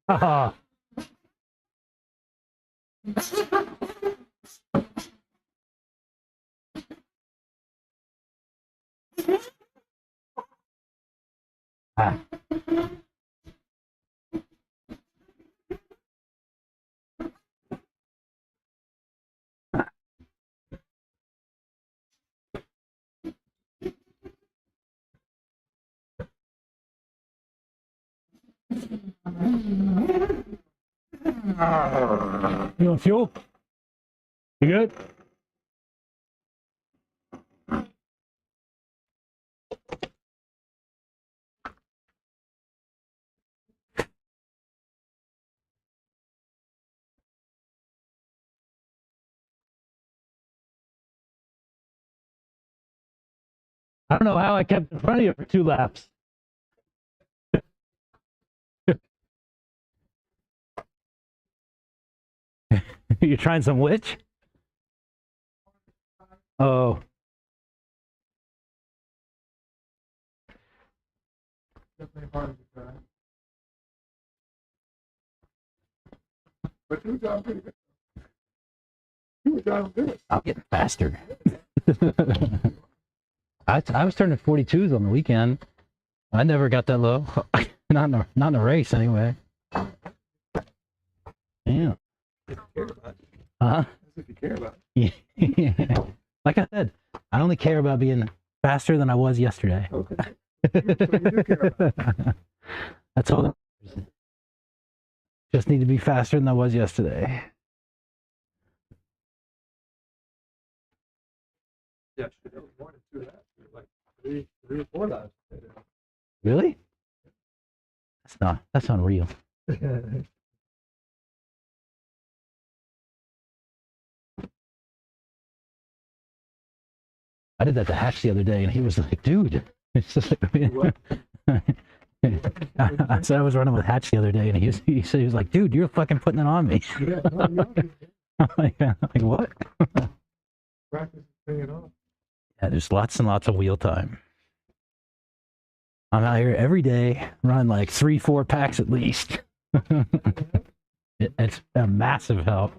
Haha. Ah. You want fuel? You good? I don't know how I kept in front of you for 2 laps. You're trying some witch? Oh, Definitely hard to try. But you were driving pretty good. You were driving good. I'm getting faster. I was turning 42s on the weekend. I never got that low. not in a race anyway. Yeah. If you care about it. Uh-huh. That's if you care about Yeah. Like I said, I only care about being faster than I was yesterday. it. Okay. So you do care about it. That's all that matters. Just need to be faster than I was yesterday. Yeah, shit, that was more than 2 laps. It was like three or 4 laps. Really? That's unreal. I did that to Hatch the other day, and he was like, "Dude," it's just like, What? I said I was running with Hatch the other day, and he said he was like, "Dude, you're fucking putting it on me." Yeah, no, you are. I'm like, what? Practice is paying off. Yeah, there's lots and lots of wheel time. I'm out here every day, running like 3-4 packs at least. It's a massive help.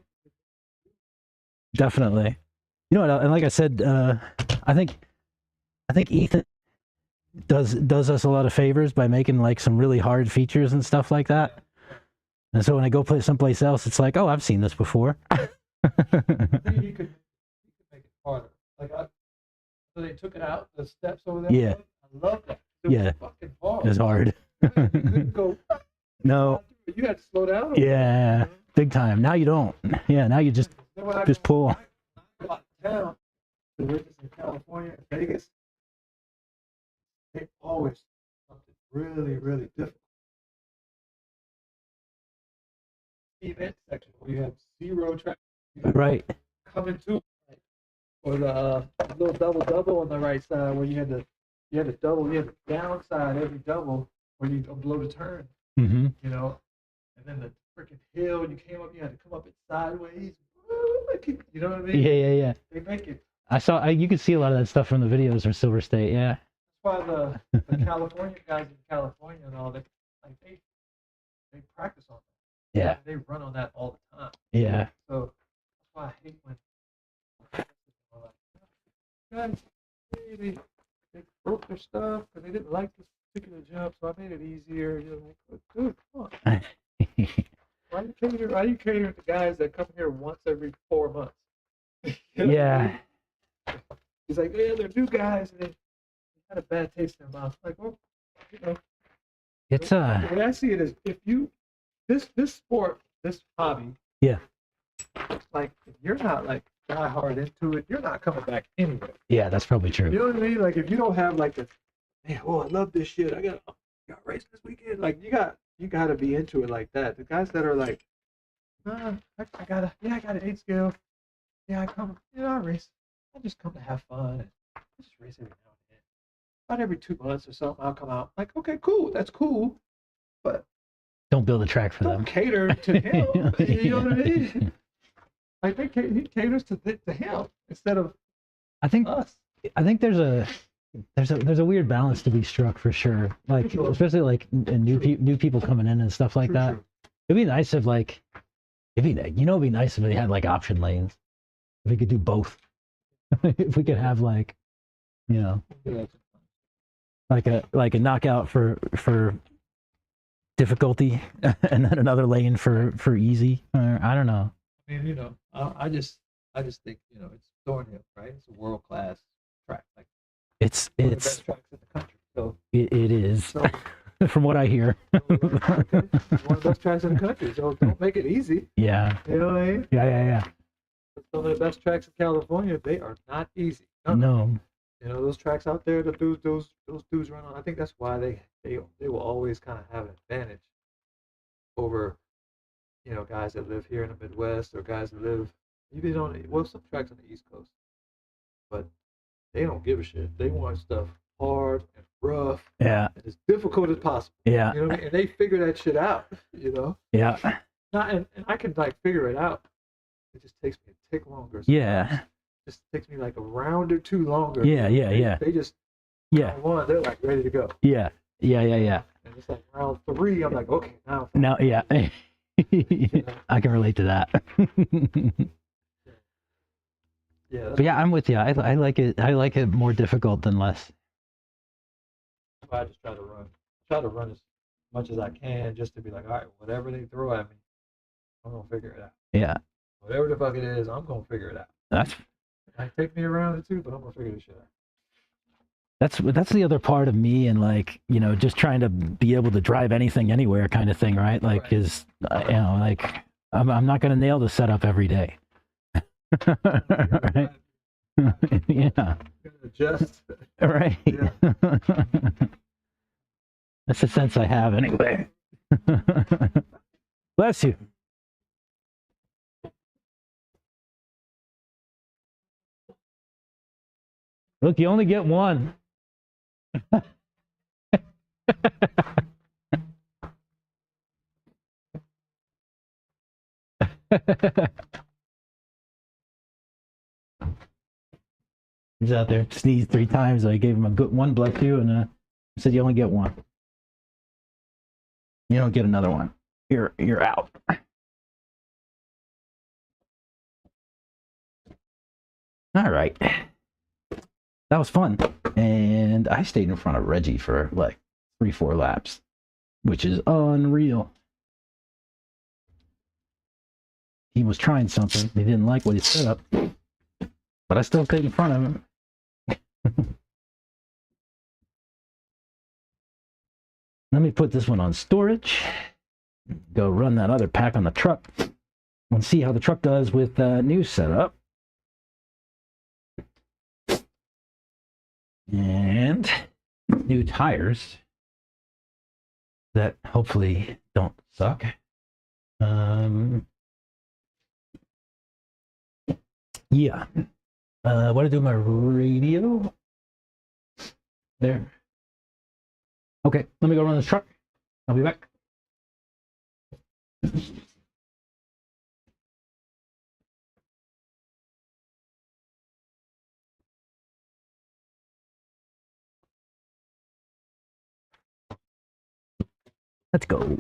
Definitely. You know what? And like I said, I think Ethan does us a lot of favors by making like some really hard features and stuff like that. And so when I go play someplace else, it's like, oh, I've seen this before. I think he could make it harder. Like so they took it out, the steps over there. Yeah. I love that. It Yeah. was fucking hard. It's hard. You couldn't go. No. You had to slow down. Yeah. Big time. Now you don't. Yeah. Now you just pull. I go out of town to races in California and Vegas. They always something really, really difficult. Event section where you have 0 track. Right. Coming to, or the little double on the right side where you had the downside every double where you go below the turn, Mm-hmm. you know, and then the freaking hill you came up, you had to come up it sideways. You know what I mean? Yeah. They make it. You could see a lot of that stuff from the videos from Silver State. Yeah. That's why the California guys in California and all they practice on that. Yeah. They run on that all the time. Yeah. So that's why I hate when guys they broke their stuff because they didn't like this particular jump, so I made it easier. You're like, dude, come on. Why you catering to guys that come here once every 4 months? You know what I mean? He's like, yeah, they're new guys, and they had a bad taste in their mouth. Like, well, you know, It's the way I see it is, if you this sport, this hobby, Yeah. like if you're not like die hard into it, you're not coming back anyway. Yeah, that's probably You true. know what I mean? Like if you don't have like the, man, oh, I love this shit. I got race this weekend. Like you got to be into it like that. The guys that are like, I got an 8 scale. Yeah, I come, I race. I just come to have fun. And I just race every now and then. About every 2 months or something, I'll come out. Like, okay, cool, that's cool, but Don't build a track for don't them. cater to him. You know what I mean? I think he caters to him instead of I think us. there's a weird balance to be struck for sure. Like Sure. especially like new people coming in and stuff like True, that. true. It'd be nice if like it'd be nice if they had like option lanes. If we could do both. If we could have like, Yeah. like a knockout for difficulty and then another lane for easy. I don't know. I mean, I just think, it's Thornhill, right? It's a world class track, like It's one of the best tracks in the country. So, it is so from what I hear. okay, it's one of the best tracks in the country. So don't make it easy. Yeah. You know what I mean? Yeah. Some of the best tracks in California, they are not easy. No. Those tracks out there, those dudes run on. I think that's why they will always kind of have an advantage over, guys that live here in the Midwest or guys that live even on some tracks on the East Coast. But they don't give a shit. They want stuff hard and rough Yeah. and as difficult as possible. Yeah. You know what I mean? And they figure that shit out, you know? Yeah. And I can like figure it out. It just takes me a tick longer. Yeah. It just takes me like a round or two longer. Yeah. Yeah. They just Yeah. round one, they're like ready to go. Yeah. Yeah. Yeah. And it's like round 3, I'm like, okay, now. No. Yeah. I can relate to that. Yeah. But yeah, I'm with you. I like it. I like it more difficult than less. That's why I just try to run. Try to run as much as I can just to be like, all right, whatever they throw at me, I'm gonna figure it out. Yeah. Whatever the fuck it is, I'm gonna figure it out. That's It might take me a round or two, but I'm gonna figure this shit out. that's the other part of me, and like, you know, just trying to be able to drive anything anywhere kind of thing, right? Like, Right. is you know, like I'm not gonna nail the setup every day. Right? Yeah. Gotta adjust. Right. Yeah. That's the sense I have anyway. Bless you. Look, you only get one. He's out there, sneezed 3 times. I gave him a good one, bless you, and said you only get one. You don't get another one. You're out. All right. That was fun. And I stayed in front of Reggie for like 3-4 laps, which is unreal. He was trying something. He didn't like what he set up, but I still stayed in front of him. Let me put this one on storage. Go run that other pack on the truck and see how the truck does with new setup. And new tires that hopefully don't suck. Yeah. What to do with my radio? There. Okay, let me go run this truck. I'll be back. Let's go.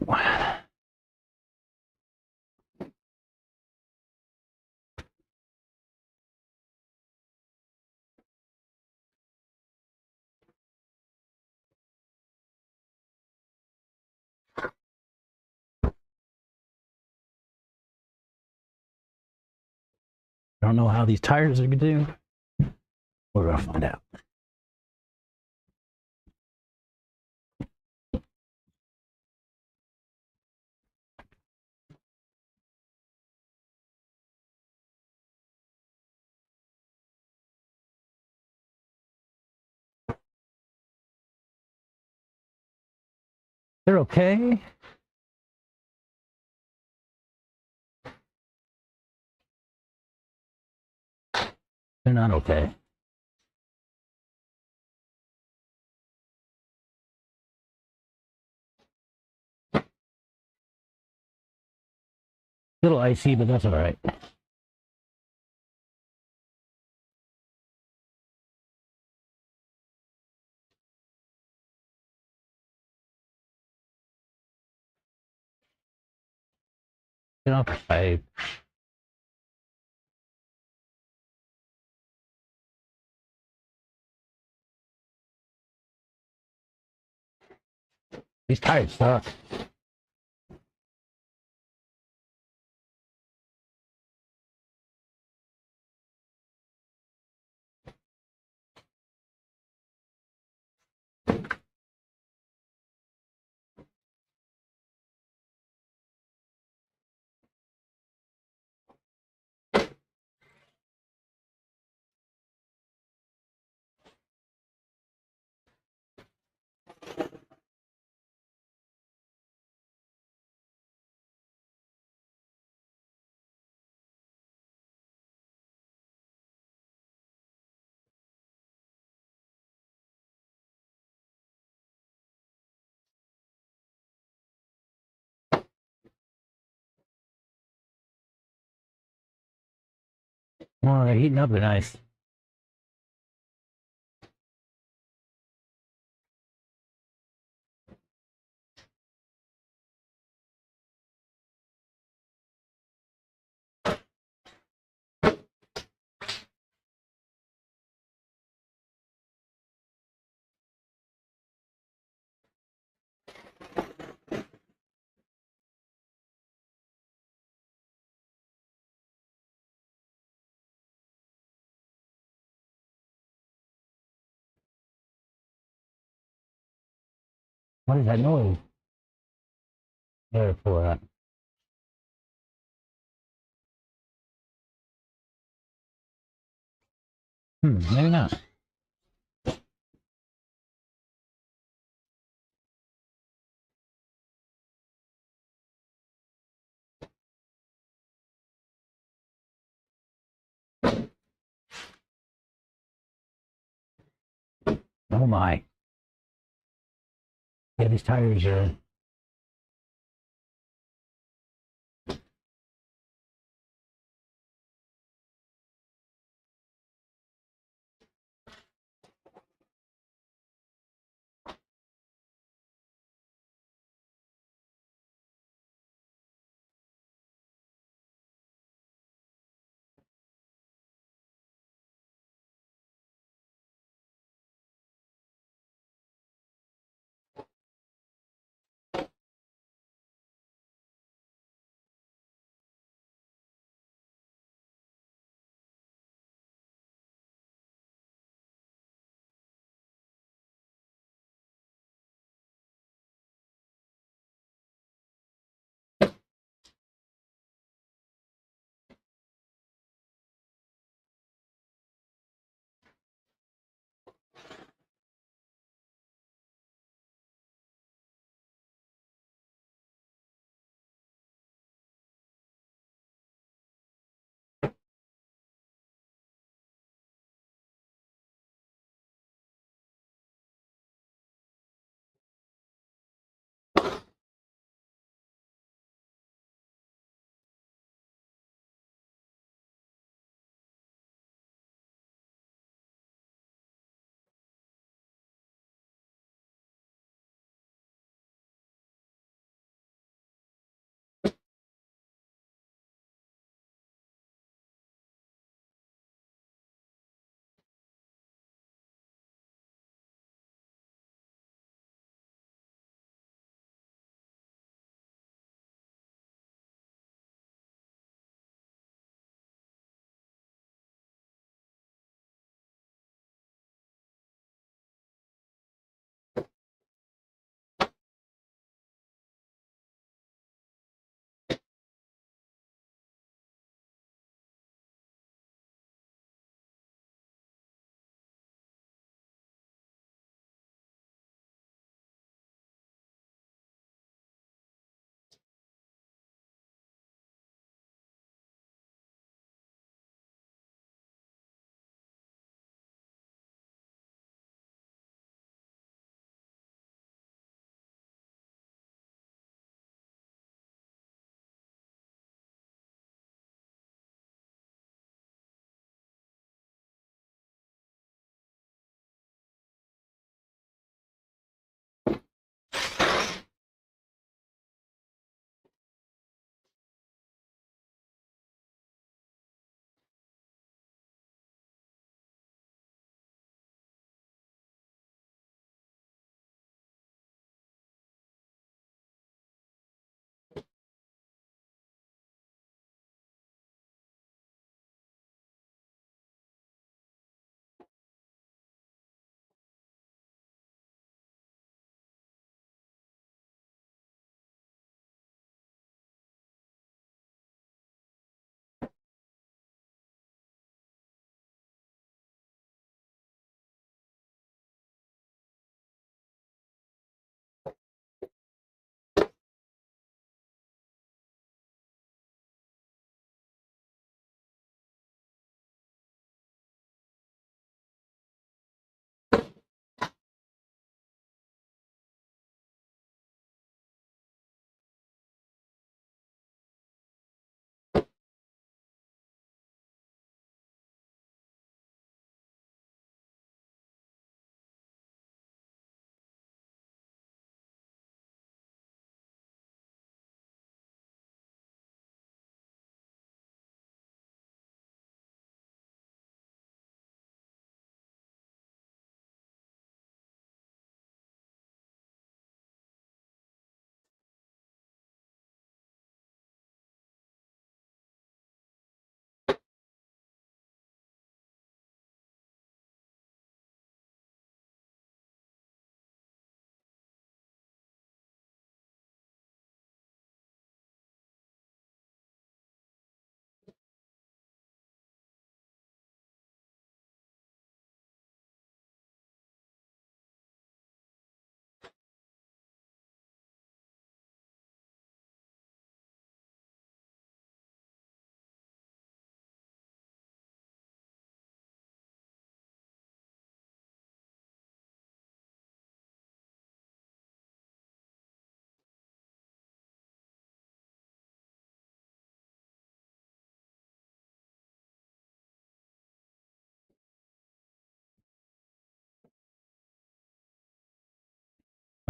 I don't know how these tires are going to do. We're going to find out. They're okay. They're not okay. A little icy, but that's all right. You know, these tires suck. Oh, they're heating up nice. What is that noise? There for that. Maybe not. Oh my. Yeah, these tires are.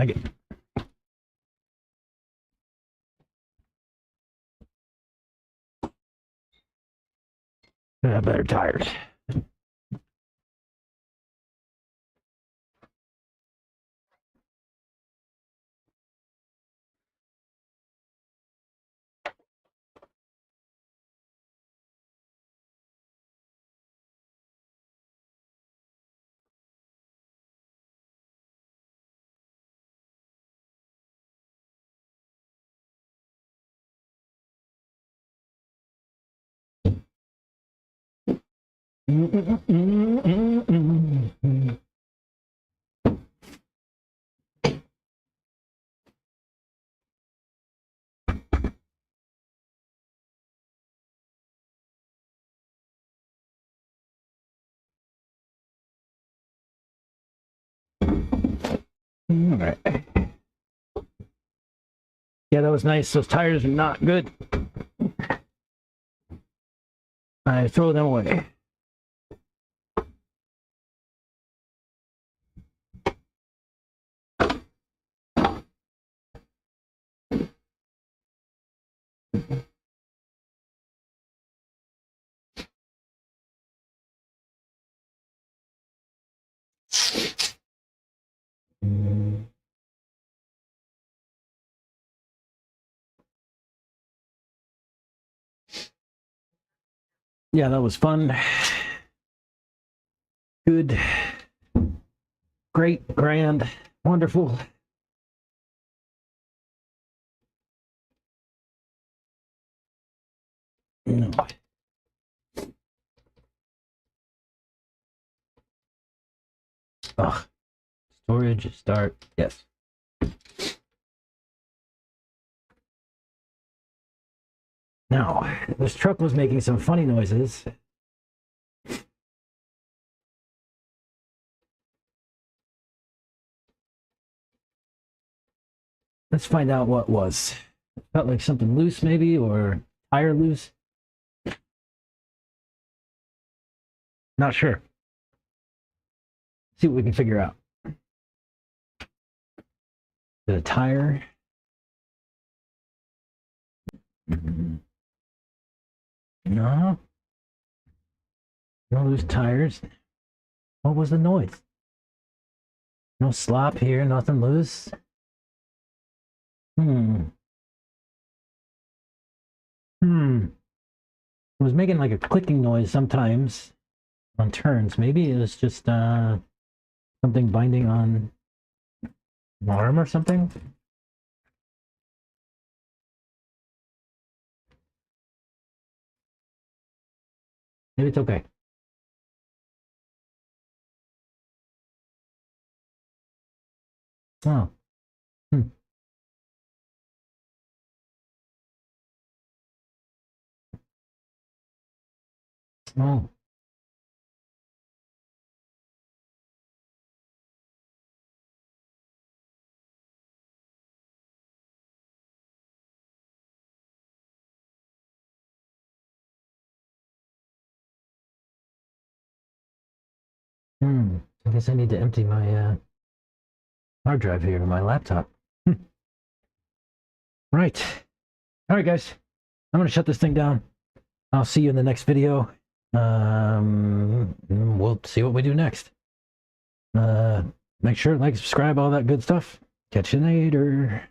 Like it. Better tires. All right. Yeah, that was nice. Those tires are not good. I throw them away. Yeah, that was fun. Good. Great. Grand. Wonderful. No. Ugh. Storage, start. Yes. Now, this truck was making some funny noises. Let's find out what was. Felt like something loose, maybe, or tire loose. Not sure. See what we can figure out. The tire. No. No loose tires. What was the noise? No slop here, nothing loose. It was making like a clicking noise sometimes on turns. Maybe it was just something binding on an arm or something. Maybe it's okay. Oh. Oh. I guess I need to empty my hard drive here to my laptop. Right. All right, guys. I'm going to shut this thing down. I'll see you in the next video. We'll see what we do next. Make sure to like, subscribe, all that good stuff. Catch you later.